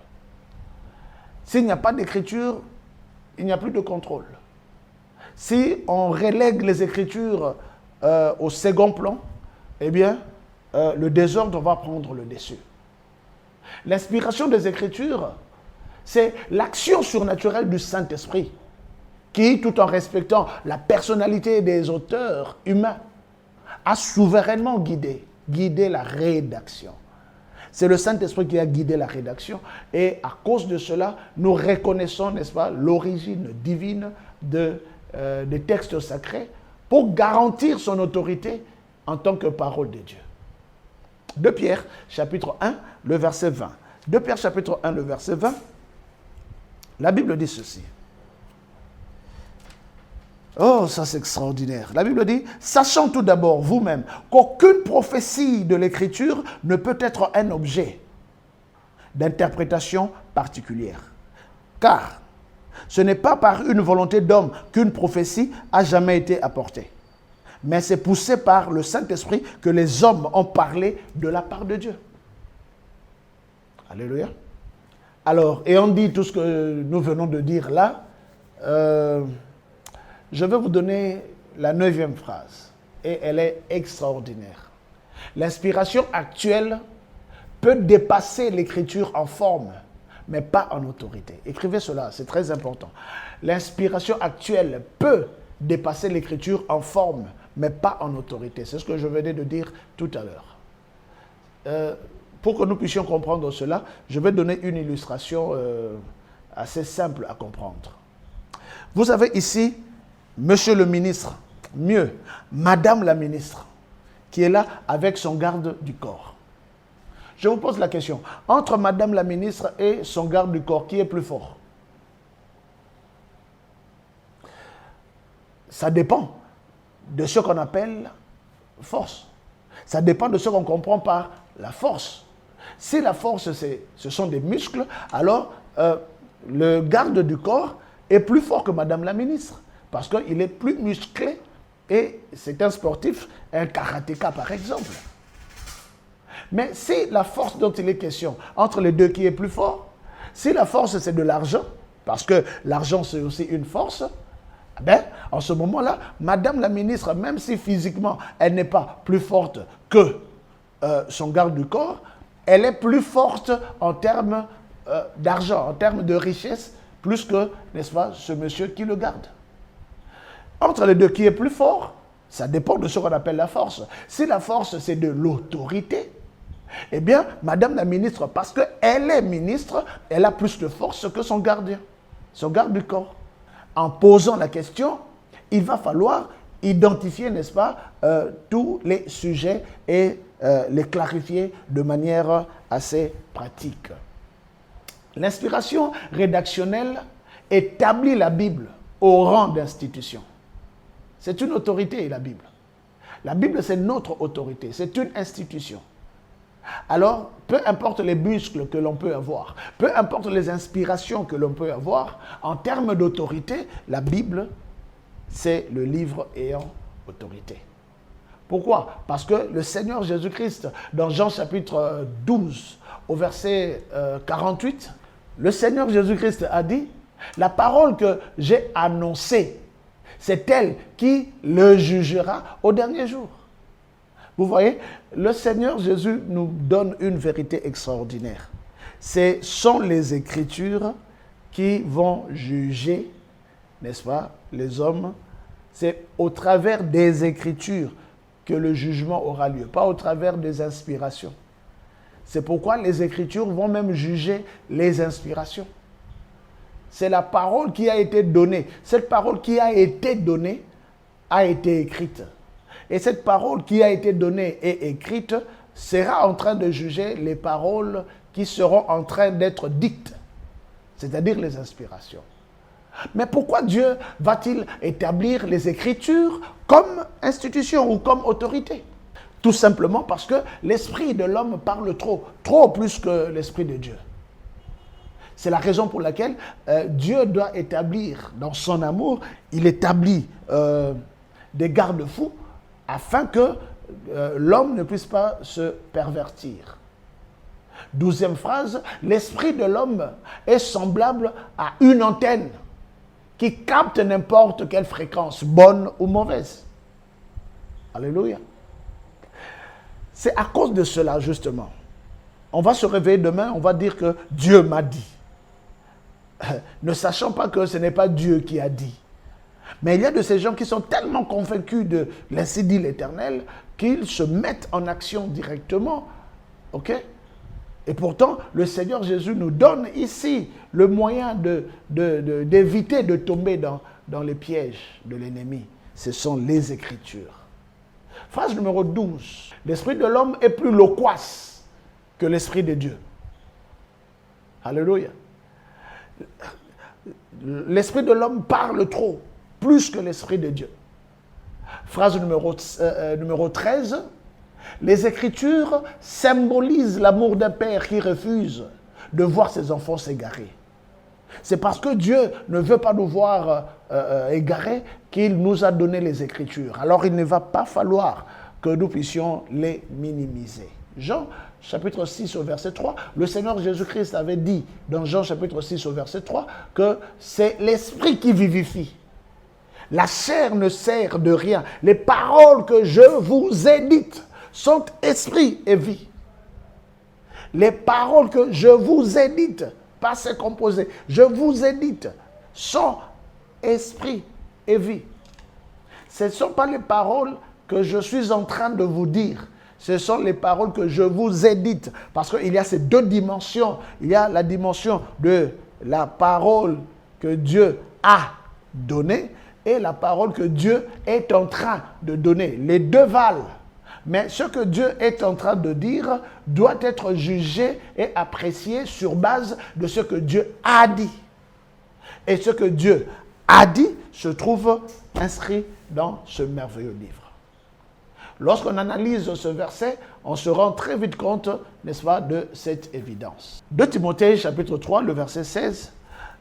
S'il n'y a pas d'Écriture, il n'y a plus de contrôle. Si on relègue les Écritures au second plan, eh bien, le désordre va prendre le dessus. L'inspiration des Écritures, c'est l'action surnaturelle du Saint-Esprit qui, tout en respectant la personnalité des auteurs humains, a souverainement guidé la rédaction. C'est le Saint-Esprit qui a guidé la rédaction et à cause de cela, nous reconnaissons, n'est-ce pas, l'origine divine des textes sacrés pour garantir son autorité en tant que parole de Dieu. 2 Pierre, chapitre 1, le verset 20. 2 Pierre, chapitre 1, le verset 20. La Bible dit ceci. Oh, ça c'est extraordinaire. La Bible dit, sachant tout d'abord vous-même qu'aucune prophétie de l'Écriture ne peut être un objet d'interprétation particulière. Car ce n'est pas par une volonté d'homme qu'une prophétie a jamais été apportée. Mais c'est poussé par le Saint-Esprit que les hommes ont parlé de la part de Dieu. Alléluia. Alors, et on dit tout ce que nous venons de dire là. Je vais vous donner la 9e phrase. Et elle est extraordinaire. L'inspiration actuelle peut dépasser l'Écriture en forme, mais pas en autorité. Écrivez cela, c'est très important. L'inspiration actuelle peut dépasser l'Écriture en forme, mais pas en autorité. C'est ce que je venais de dire tout à l'heure. Pour que nous puissions comprendre cela, je vais donner une illustration assez simple à comprendre. Vous avez ici Monsieur le ministre, mieux, Madame la ministre, qui est là avec son garde du corps. Je vous pose la question, entre Madame la ministre et son garde du corps, qui est plus fort? Ça dépend de ce qu'on appelle force. Ça dépend de ce qu'on comprend par la force. Si la force, ce sont des muscles, alors le garde du corps est plus fort que Madame la ministre. Parce qu'il est plus musclé et c'est un sportif, un karatéka par exemple. Mais si la force dont il est question, entre les deux qui est plus fort, si la force c'est de l'argent, parce que l'argent c'est aussi une force, ben, en ce moment-là, Madame la ministre, même si physiquement elle n'est pas plus forte que son garde du corps, elle est plus forte en termes d'argent, en termes de richesse, plus que, n'est-ce pas, ce monsieur qui le garde. Entre les deux, qui est plus fort? Ça dépend de ce qu'on appelle la force. Si la force, c'est de l'autorité, eh bien, Madame la ministre, parce qu'elle est ministre, elle a plus de force que son gardien, son garde du corps. En posant la question, il va falloir identifier, n'est-ce pas, tous les sujets et les clarifier de manière assez pratique. L'inspiration rédactionnelle établit la Bible au rang d'institution. C'est une autorité, la Bible. La Bible, c'est notre autorité. C'est une institution. Alors, peu importe les muscles que l'on peut avoir, peu importe les inspirations que l'on peut avoir, en termes d'autorité, la Bible, c'est le livre ayant autorité. Pourquoi? Parce que le Seigneur Jésus-Christ, dans Jean chapitre 12, au verset 48, le Seigneur Jésus-Christ a dit, la parole que j'ai annoncée, c'est elle qui le jugera au dernier jour. Vous voyez, le Seigneur Jésus nous donne une vérité extraordinaire. Ce sont les Écritures qui vont juger, n'est-ce pas, les hommes. C'est au travers des Écritures que le jugement aura lieu, pas au travers des inspirations. C'est pourquoi les Écritures vont même juger les inspirations. c'est la parole qui a été donnée. Cette parole qui a été donnée a été écrite. Et cette parole qui a été donnée et écrite sera en train de juger les paroles qui seront en train d'être dites, c'est-à-dire les inspirations. Mais pourquoi Dieu va-t-il établir les Écritures comme institution ou comme autorité? Tout simplement parce que l'esprit de l'homme parle trop plus que l'esprit de Dieu. C'est la raison pour laquelle Dieu doit établir, dans son amour, il établit des garde-fous afin que l'homme ne puisse pas se pervertir. 12e phrase, l'esprit de l'homme est semblable à une antenne qui capte n'importe quelle fréquence, bonne ou mauvaise. Alléluia. C'est à cause de cela, justement. On va se réveiller demain, on va dire que Dieu m'a dit. Ne sachant pas que ce n'est pas Dieu qui a dit. Mais il y a de ces gens qui sont tellement convaincus de l'ainsi dit l'Éternel qu'ils se mettent en action directement. Ok? Et pourtant, le Seigneur Jésus nous donne ici le moyen d'éviter de tomber dans les pièges de l'ennemi. Ce sont les Écritures. Phrase numéro 12. L'esprit de l'homme est plus loquace que l'esprit de Dieu. Alléluia. L'esprit de l'homme parle trop, plus que l'esprit de Dieu. Phrase numéro 13. Les Écritures symbolisent l'amour d'un père qui refuse de voir ses enfants s'égarer. C'est parce que Dieu ne veut pas nous voir égarés qu'il nous a donné les Écritures. Alors il ne va pas falloir que nous puissions les minimiser. Jean chapitre 6 au verset 3, le Seigneur Jésus-Christ avait dit dans Jean chapitre 6 au verset 3 que c'est l'esprit qui vivifie. La chair ne sert de rien. Les paroles que je vous ai dites sont esprit et vie. Les paroles que je vous ai dites, passé composé, je vous ai dites, sont esprit et vie. Ce ne sont pas les paroles que je suis en train de vous dire. Ce sont les paroles que je vous ai dites. Parce qu'il y a ces deux dimensions. Il y a la dimension de la parole que Dieu a donnée et la parole que Dieu est en train de donner. Les deux valent. Mais ce que Dieu est en train de dire doit être jugé et apprécié sur base de ce que Dieu a dit. Et ce que Dieu a dit se trouve inscrit dans ce merveilleux livre. Lorsqu'on analyse ce verset, on se rend très vite compte, n'est-ce pas, de cette évidence. 2 Timothée chapitre 3, le verset 16.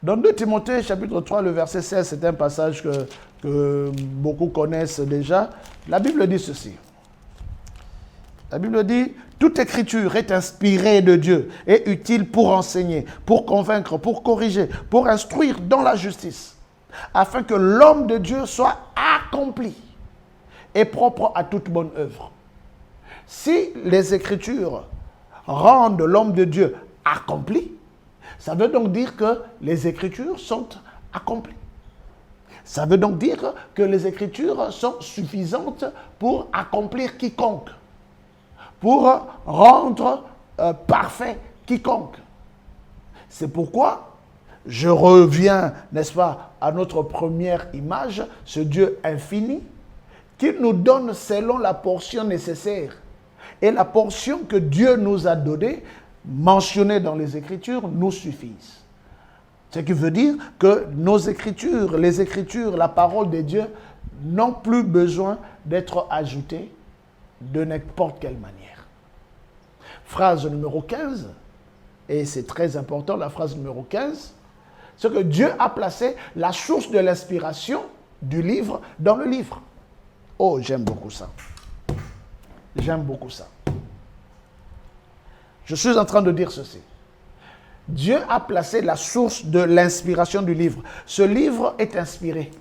Dans 2 Timothée chapitre 3, le verset 16, c'est un passage que beaucoup connaissent déjà. La Bible dit ceci. La Bible dit, toute écriture est inspirée de Dieu et utile pour enseigner, pour convaincre, pour corriger, pour instruire dans la justice, afin que l'homme de Dieu soit accompli et propre à toute bonne œuvre. Si les Écritures rendent l'homme de Dieu accompli, ça veut donc dire que les Écritures sont accomplies. Ça veut donc dire que les Écritures sont suffisantes pour accomplir quiconque, pour rendre parfait quiconque. C'est pourquoi je reviens, n'est-ce pas, à notre première image, ce Dieu infini, qui nous donne selon la portion nécessaire. Et la portion que Dieu nous a donnée, mentionnée dans les Écritures, nous suffisent. Ce qui veut dire que nos Écritures, les Écritures, la parole de Dieu, n'ont plus besoin d'être ajoutées de n'importe quelle manière. Phrase numéro 15, et c'est très important, la phrase numéro 15, c'est que Dieu a placé la source de l'inspiration du livre dans le livre. Oh, j'aime beaucoup ça. J'aime beaucoup ça. Je suis en train de dire ceci. Dieu a placé la source de l'inspiration du livre. Ce livre est inspiré.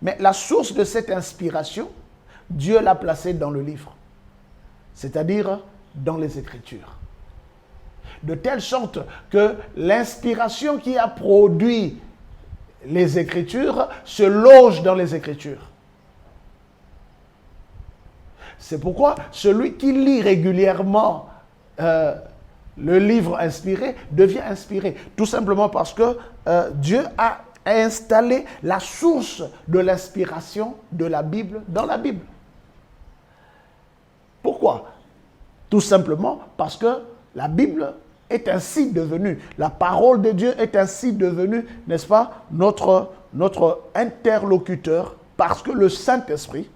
Mais la source de cette inspiration, Dieu l'a placée dans le livre. C'est-à-dire dans les Écritures. De telle sorte que l'inspiration qui a produit les Écritures se loge dans les Écritures. C'est pourquoi celui qui lit régulièrement le livre inspiré devient inspiré. Tout simplement parce que Dieu a installé la source de l'inspiration de la Bible dans la Bible. Pourquoi? Tout simplement parce que la Bible est ainsi devenue, la parole de Dieu est ainsi devenue, n'est-ce pas, notre interlocuteur, parce que le Saint-Esprit,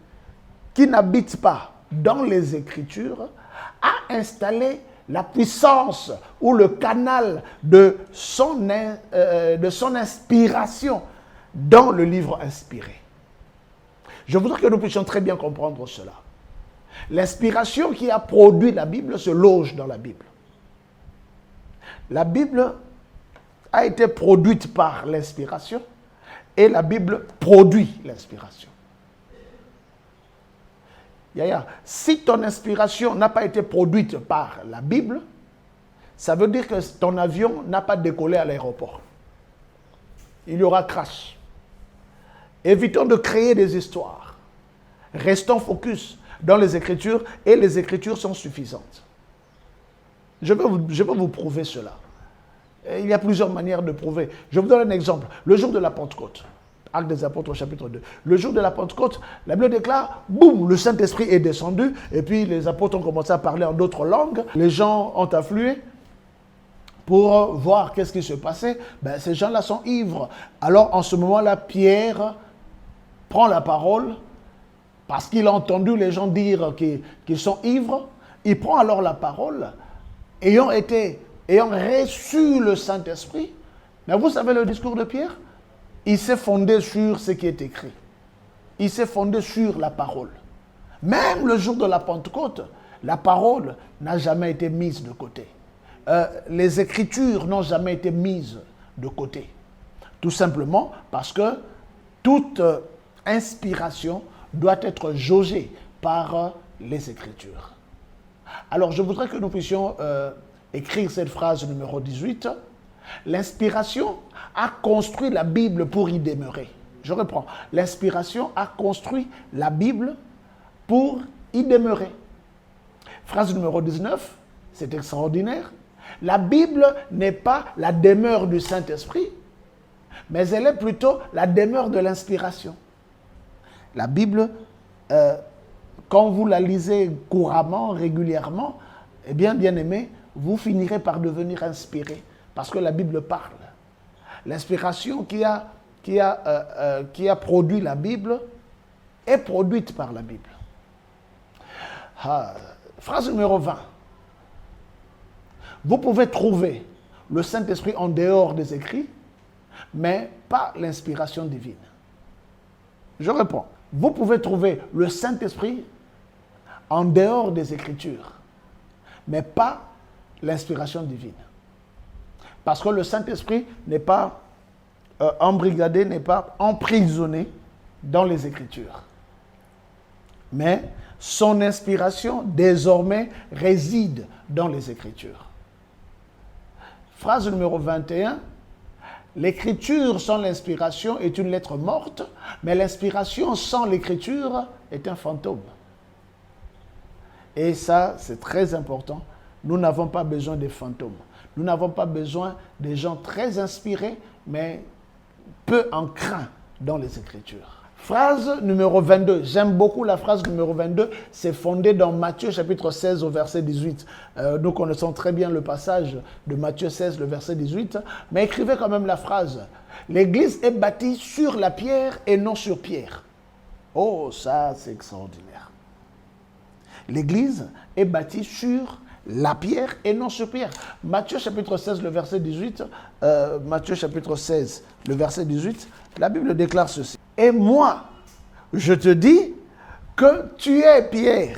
qui n'habite pas dans les Écritures, a installé la puissance ou le canal de son inspiration dans le livre inspiré. Je voudrais que nous puissions très bien comprendre cela. L'inspiration qui a produit la Bible se loge dans la Bible. La Bible a été produite par l'inspiration et la Bible produit l'inspiration. Yaya, si ton inspiration n'a pas été produite par la Bible, ça veut dire que ton avion n'a pas décollé à l'aéroport. Il y aura crash. Évitons de créer des histoires. Restons focus dans les Écritures et les Écritures sont suffisantes. Je vais vous prouver cela. Il y a plusieurs manières de prouver. Je vous donne un exemple. Le jour de la Pentecôte, Actes des Apôtres, chapitre 2. Le jour de la Pentecôte, la Bible déclare, boum, le Saint-Esprit est descendu, et puis les apôtres ont commencé à parler en d'autres langues. Les gens ont afflué pour voir qu'est-ce qui se passait. Ces gens-là sont ivres. Alors, en ce moment-là, Pierre prend la parole, parce qu'il a entendu les gens dire qu'ils sont ivres. Il prend alors la parole, ayant reçu le Saint-Esprit. Mais vous savez le discours de Pierre? Il s'est fondé sur ce qui est écrit. Il s'est fondé sur la parole. Même le jour de la Pentecôte, la parole n'a jamais été mise de côté. Les Écritures n'ont jamais été mises de côté. Tout simplement parce que toute inspiration doit être jaugée par les Écritures. Alors, je voudrais que nous puissions écrire cette phrase numéro 18. L'inspiration a construit la Bible pour y demeurer. Je reprends. L'inspiration a construit la Bible pour y demeurer. Phrase numéro 19, c'est extraordinaire. La Bible n'est pas la demeure du Saint-Esprit, mais elle est plutôt la demeure de l'inspiration. La Bible, quand vous la lisez couramment, régulièrement, eh bien, bien-aimé, vous finirez par devenir inspiré. Parce que la Bible parle. L'inspiration qui a produit la Bible est produite par la Bible. Phrase numéro 20. Vous pouvez trouver le Saint-Esprit en dehors des écrits, mais pas l'inspiration divine. Je réponds. Vous pouvez trouver le Saint-Esprit en dehors des Écritures, mais pas l'inspiration divine. Parce que le Saint-Esprit n'est pas embrigadé, n'est pas emprisonné dans les Écritures. Mais son inspiration, désormais, réside dans les Écritures. Phrase numéro 21. L'écriture sans l'inspiration est une lettre morte, mais l'inspiration sans l'écriture est un fantôme. Et ça, c'est très important. Nous n'avons pas besoin des fantômes. Nous n'avons pas besoin des gens très inspirés, mais peu encrins dans les Écritures. Phrase numéro 22. J'aime beaucoup la phrase numéro 22. C'est fondé dans Matthieu chapitre 16 au verset 18. Nous connaissons très bien le passage de Matthieu 16, le verset 18. Mais écrivez quand même la phrase. L'Église est bâtie sur la pierre et non sur pierre. Oh, ça c'est extraordinaire. L'Église est bâtie sur la pierre et non sur pierre. Matthieu chapitre 16, le verset 18. Matthieu chapitre 16, le verset 18. La Bible déclare ceci. Et moi, je te dis que tu es Pierre,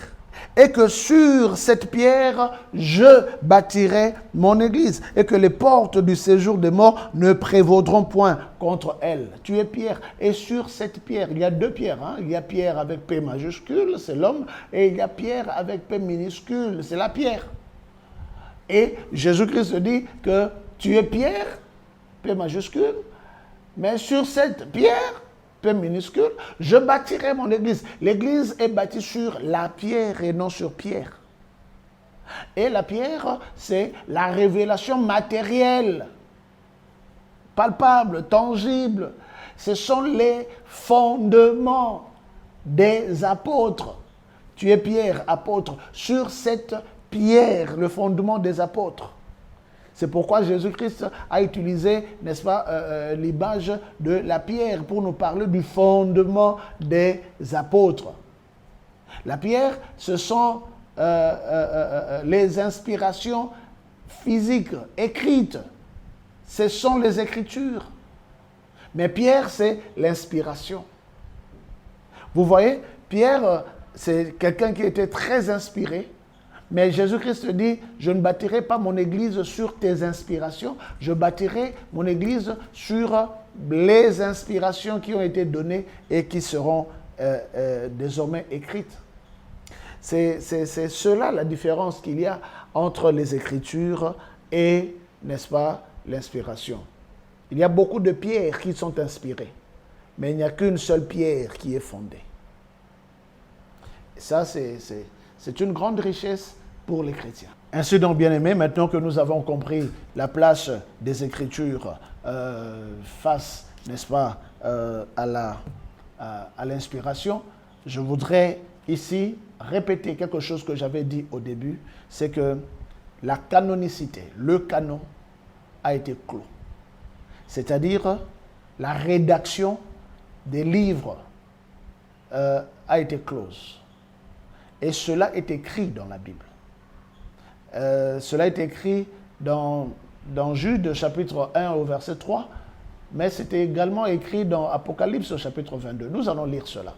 et que sur cette pierre, je bâtirai mon église, et que les portes du séjour des morts ne prévaudront point contre elle. Tu es Pierre, et sur cette pierre, il y a deux pierres. Il y a Pierre avec P majuscule, c'est l'homme, et il y a Pierre avec P minuscule, c'est la pierre. Et Jésus-Christ dit que tu es Pierre, P majuscule, mais sur cette pierre, P minuscule, je bâtirai mon église. L'église est bâtie sur la pierre et non sur pierre. Et la pierre, c'est la révélation matérielle, palpable, tangible. Ce sont les fondements des apôtres. Tu es Pierre, apôtre, sur cette pierre, le fondement des apôtres. C'est pourquoi Jésus-Christ a utilisé, n'est-ce pas, l'image de la pierre pour nous parler du fondement des apôtres. La pierre, ce sont les inspirations physiques, écrites. Ce sont les Écritures. Mais Pierre, c'est l'inspiration. Vous voyez, Pierre, c'est quelqu'un qui était très inspiré. Mais Jésus-Christ dit, je ne bâtirai pas mon église sur tes inspirations, je bâtirai mon église sur les inspirations qui ont été données et qui seront désormais écrites. C'est cela la différence qu'il y a entre les Écritures et, n'est-ce pas, l'inspiration. Il y a beaucoup de pierres qui sont inspirées, mais il n'y a qu'une seule pierre qui est fondée. Et ça, c'est une grande richesse pour les chrétiens. Ainsi donc, bien-aimés, maintenant que nous avons compris la place des Écritures face, n'est-ce pas, à l'inspiration, je voudrais ici répéter quelque chose que j'avais dit au début, c'est que la canonicité, le canon, a été clos. C'est-à-dire, la rédaction des livres a été close. Et cela est écrit dans la Bible. Cela est écrit dans Jude chapitre 1 au verset 3, mais c'était également écrit dans Apocalypse au chapitre 22. Nous allons lire cela.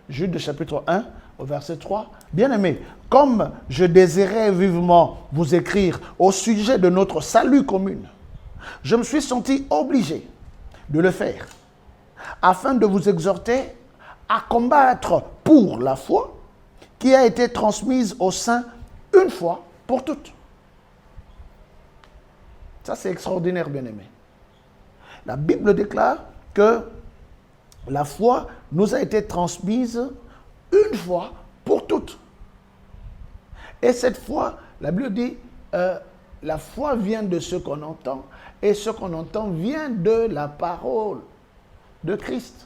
Jude chapitre 1 au verset 3. Bien-aimés, comme je désirais vivement vous écrire au sujet de notre salut commun, je me suis senti obligé de le faire, afin de vous exhorter à combattre pour la foi qui a été transmise aux saints une fois pour toutes. Ça, c'est extraordinaire, bien-aimés. La Bible déclare que la foi nous a été transmise une fois pour toutes. Et cette foi, la Bible dit, la foi vient de ce qu'on entend, et ce qu'on entend vient de la parole de Christ.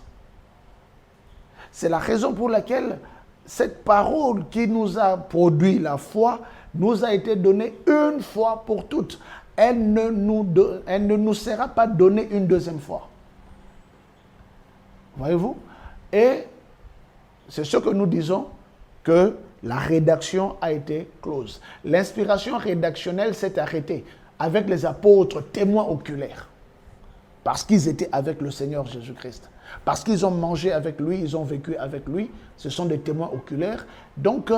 C'est la raison pour laquelle cette parole qui nous a produit la foi nous a été donnée une fois pour toutes. Elle ne nous sera pas donnée une deuxième fois. Voyez-vous? Et c'est ce que nous disons, que la rédaction a été close. L'inspiration rédactionnelle s'est arrêtée avec les apôtres témoins oculaires. Parce qu'ils étaient avec le Seigneur Jésus-Christ. Parce qu'ils ont mangé avec lui, ils ont vécu avec lui. Ce sont des témoins oculaires. Donc,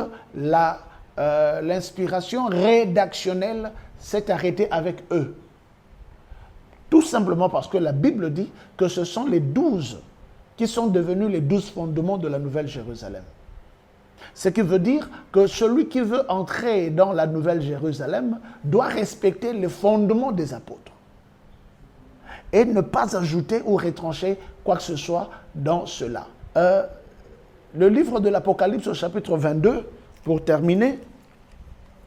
l'inspiration rédactionnelle s'est arrêtée avec eux. Tout simplement parce que la Bible dit que ce sont les 12 qui sont devenus les 12 fondements de la Nouvelle Jérusalem. Ce qui veut dire que celui qui veut entrer dans la Nouvelle Jérusalem doit respecter les fondements des apôtres et ne pas ajouter ou retrancher quoi que ce soit dans cela. Le livre de l'Apocalypse au chapitre 22, pour terminer,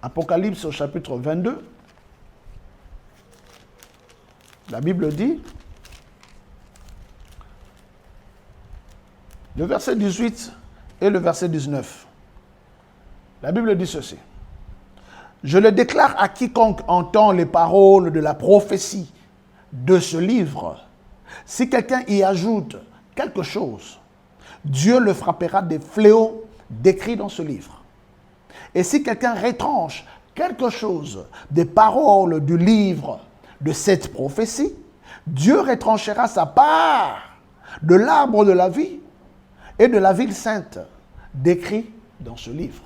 Apocalypse au chapitre 22, la Bible dit, le verset 18 et le verset 19. La Bible dit ceci. Je le déclare à quiconque entend les paroles de la prophétie de ce livre. Si quelqu'un y ajoute quelque chose, Dieu le frappera des fléaux décrits dans ce livre. Et si quelqu'un retranche quelque chose des paroles du livre de cette prophétie, Dieu retranchera sa part de l'arbre de la vie et de la ville sainte décrit dans ce livre.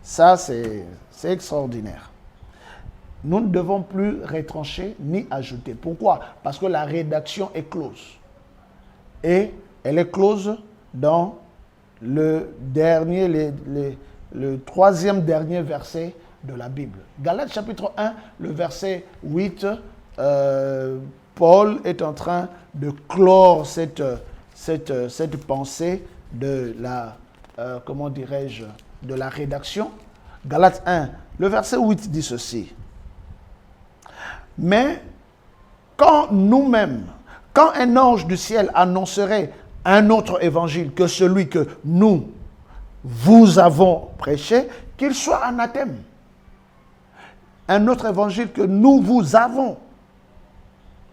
Ça, c'est extraordinaire. Nous ne devons plus retrancher ni ajouter. Pourquoi? Parce que la rédaction est close. Et elle est close dans le troisième dernier verset de la Bible. Galates chapitre 1, le verset 8, Paul est en train de clore cette pensée de la, de la rédaction. Galates 1, Le verset 8 dit ceci. Mais quand nous-mêmes, quand un ange du ciel annoncerait un autre évangile que celui que nous vous avons prêché, qu'il soit anathème. Un autre évangile que nous vous avons.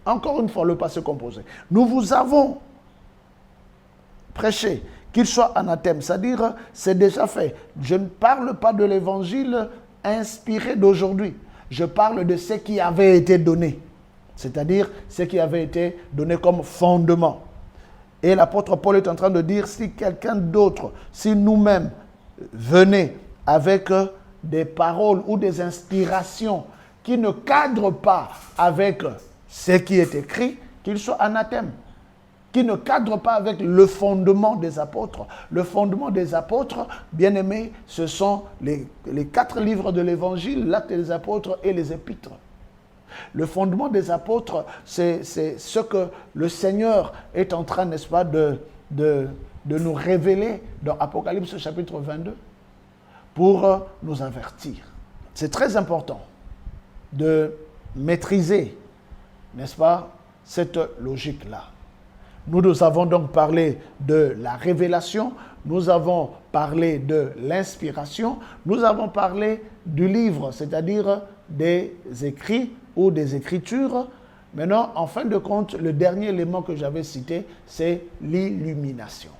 Encore une fois, le passé composé. Nous vous avons prêché, qu'il soit anathème. C'est-à-dire, c'est déjà fait. Je ne parle pas de l'évangile inspiré d'aujourd'hui. Je parle de ce qui avait été donné. C'est-à-dire, ce qui avait été donné comme fondement. Et l'apôtre Paul est en train de dire, si quelqu'un d'autre, si nous-mêmes, venez avec des paroles ou des inspirations qui ne cadrent pas avec ce qui est écrit, qu'il soit anathème. Qui ne cadrent pas avec le fondement des apôtres. Le fondement des apôtres, bien aimés, ce sont les 4 livres de l'Évangile, l'Acte des apôtres et les Épîtres. Le fondement des apôtres, c'est ce que le Seigneur est en train, n'est-ce pas, de nous révéler dans Apocalypse chapitre 22 pour nous avertir. C'est très important de maîtriser, n'est-ce pas, cette logique-là. Nous avons donc parlé de la révélation, nous avons parlé de l'inspiration, nous avons parlé du livre, c'est-à-dire des écrits ou des écritures. Maintenant, en fin de compte, le dernier élément que j'avais cité, c'est l'illumination.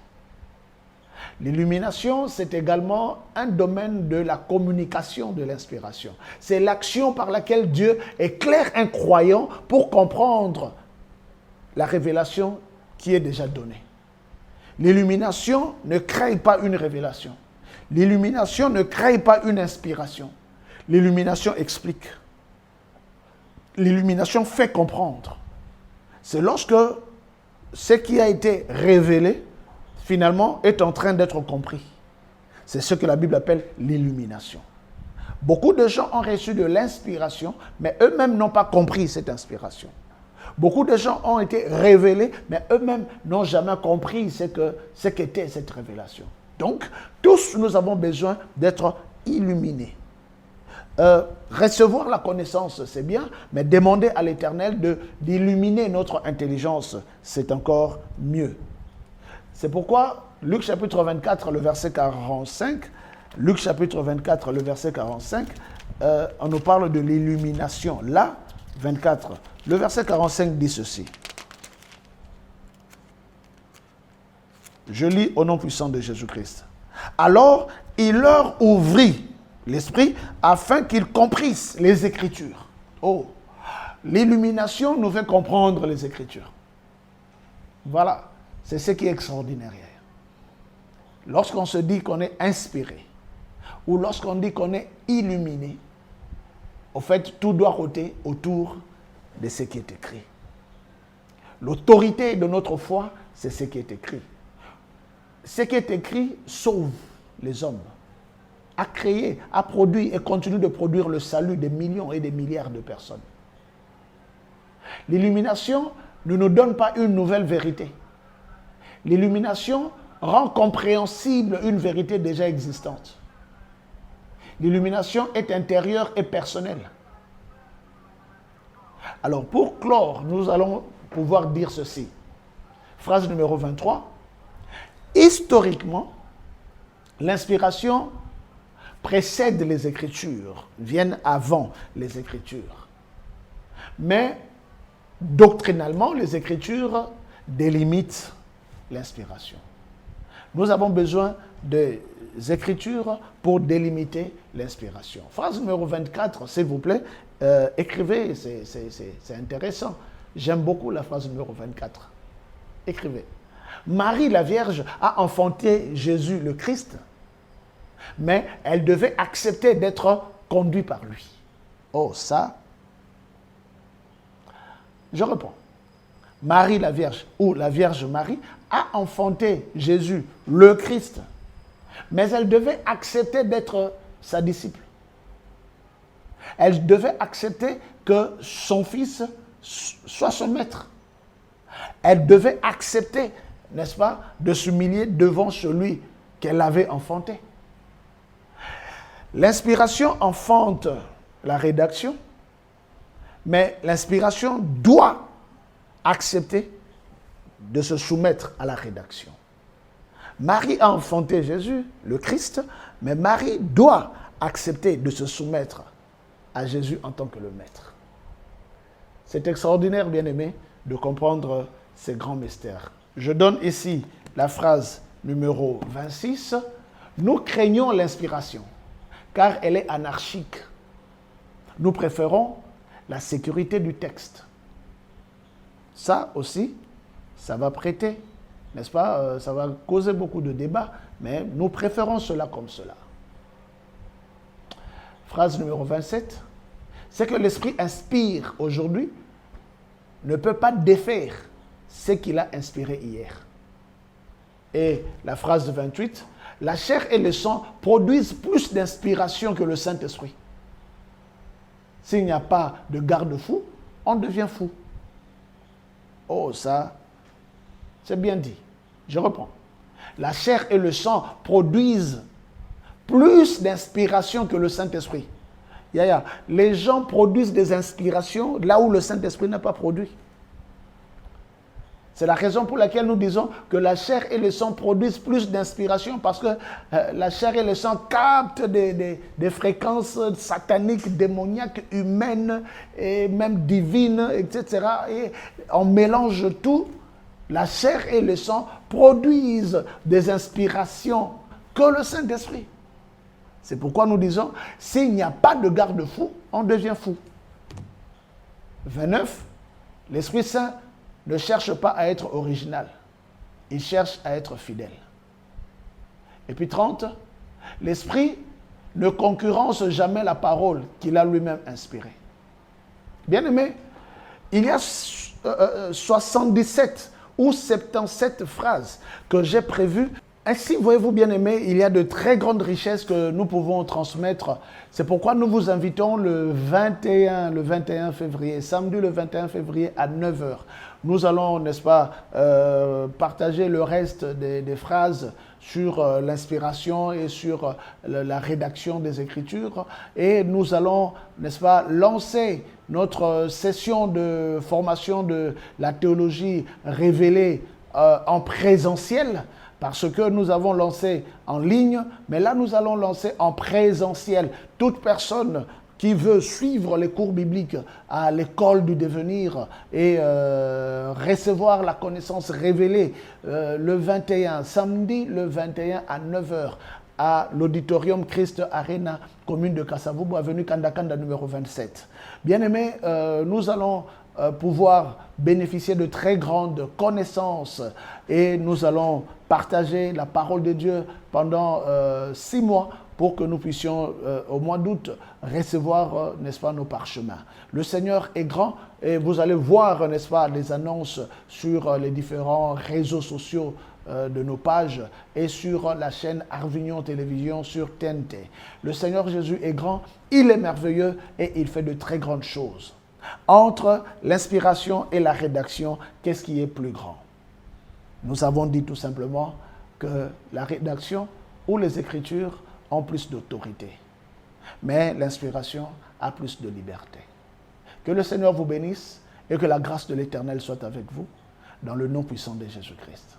L'illumination, c'est également un domaine de la communication de l'inspiration. C'est l'action par laquelle Dieu éclaire un croyant pour comprendre la révélation qui est déjà donnée. L'illumination ne crée pas une révélation. L'illumination ne crée pas une inspiration. L'illumination explique. L'illumination fait comprendre. C'est lorsque ce qui a été révélé, finalement, est en train d'être compris. C'est ce que la Bible appelle l'illumination. Beaucoup de gens ont reçu de l'inspiration, mais eux-mêmes n'ont pas compris cette inspiration. Beaucoup de gens ont été révélés, mais eux-mêmes n'ont jamais compris ce qu'était cette révélation. Donc, tous nous avons besoin d'être illuminés. Recevoir la connaissance, c'est bien, mais demander à l'Éternel d'illuminer notre intelligence, c'est encore mieux. C'est pourquoi Luc chapitre 24, le verset 45, Luc chapitre 24, le verset 45, on nous parle de l'illumination. Là, 24, le verset 45 dit ceci. Je lis au nom puissant de Jésus-Christ. Alors, il leur ouvrit l'esprit afin qu'ils comprissent les Écritures. Oh, l'illumination nous fait comprendre les Écritures. Voilà, c'est ce qui est extraordinaire. Lorsqu'on se dit qu'on est inspiré, ou lorsqu'on dit qu'on est illuminé, au fait, tout doit rôter autour de ce qui est écrit. L'autorité de notre foi, c'est ce qui est écrit. Ce qui est écrit sauve les hommes, a créé, a produit et continue de produire le salut des millions et des milliards de personnes. L'illumination ne nous donne pas une nouvelle vérité. L'illumination rend compréhensible une vérité déjà existante. L'illumination est intérieure et personnelle. Alors, pour clore, nous allons pouvoir dire ceci. Phrase numéro 23. Historiquement, l'inspiration précède les Écritures, viennent avant les Écritures. Mais, doctrinalement, les Écritures délimitent l'inspiration. Nous avons besoin des Écritures pour délimiter l'inspiration. Phrase numéro 24, s'il vous plaît, écrivez, c'est intéressant. J'aime beaucoup la phrase numéro 24. Écrivez. Marie la Vierge a enfanté Jésus le Christ, mais elle devait accepter d'être conduite par lui. Oh, ça, je réponds. Marie la Vierge, ou la Vierge Marie, a enfanté Jésus le Christ, mais elle devait accepter d'être sa disciple. Elle devait accepter que son fils soit son maître. Elle devait accepter, n'est-ce pas, de s'humilier devant celui qu'elle avait enfanté. L'inspiration enfante la rédaction, mais l'inspiration doit accepter de se soumettre à la rédaction. Marie a enfanté Jésus, le Christ, mais Marie doit accepter de se soumettre à Jésus en tant que le Maître. C'est extraordinaire, bien-aimé, de comprendre ces grands mystères. Je donne ici la phrase numéro 26. Nous craignons l'inspiration, car elle est anarchique. Nous préférons la sécurité du texte. Ça aussi, ça va prêter, n'est-ce pas? Ça va causer beaucoup de débats, mais nous préférons cela comme cela. Phrase numéro 27. C'est que l'Esprit inspire aujourd'hui ne peut pas défaire ce qu'il a inspiré hier. Et la phrase 28. La chair et le sang produisent plus d'inspiration que le Saint-Esprit. S'il n'y a pas de garde-fou, on devient fou. Oh, ça, c'est bien dit. Je reprends. La chair et le sang produisent plus d'inspiration que le Saint-Esprit. Les gens produisent des inspirations là où le Saint-Esprit n'a pas produit. C'est la raison pour laquelle nous disons que la chair et le sang produisent plus d'inspiration, parce que la chair et le sang captent des fréquences sataniques, démoniaques, humaines et même divines, etc. Et on mélange tout. La chair et le sang produisent des inspirations que le Saint-Esprit. C'est pourquoi nous disons, s'il n'y a pas de garde-fou, on devient fou. 29. L'Esprit Saint ne cherche pas à être original. Il cherche à être fidèle. Et puis 30. L'Esprit ne concurrence jamais la parole qu'il a lui-même inspirée. Bien-aimé, il y a 77 ou 77 phrases que j'ai prévues. Ainsi, voyez-vous, bien-aimés, il y a de très grandes richesses que nous pouvons transmettre. C'est pourquoi nous vous invitons le 21 février, samedi le 21 février à 9h. Nous allons, n'est-ce pas, partager le reste des phrases sur l'inspiration et sur la rédaction des Écritures. Et nous allons, n'est-ce pas, lancer notre session de formation de la théologie révélée en présentiel. Parce que nous avons lancé en ligne, mais là nous allons lancer en présentiel. Toute personne qui veut suivre les cours bibliques à l'école du devenir et recevoir la connaissance révélée le 21, samedi le 21 à 9h à l'auditorium Christ Arena, commune de Kasavubu, avenue Kandakanda numéro 27. Bien-aimés, nous allons pouvoir bénéficier de très grandes connaissances et nous allons partager la parole de Dieu pendant 6 mois pour que nous puissions au mois d'août recevoir, n'est-ce pas, nos parchemins. Le Seigneur est grand et vous allez voir, n'est-ce pas, les annonces sur les différents réseaux sociaux de nos pages et sur la chaîne Arvignon Télévision sur TNT. Le Seigneur Jésus est grand, il est merveilleux et il fait de très grandes choses. Entre l'inspiration et la rédaction, qu'est-ce qui est plus grand? Nous avons dit tout simplement que la rédaction ou les Écritures ont plus d'autorité, mais l'inspiration a plus de liberté. Que le Seigneur vous bénisse et que la grâce de l'Éternel soit avec vous, dans le nom puissant de Jésus-Christ.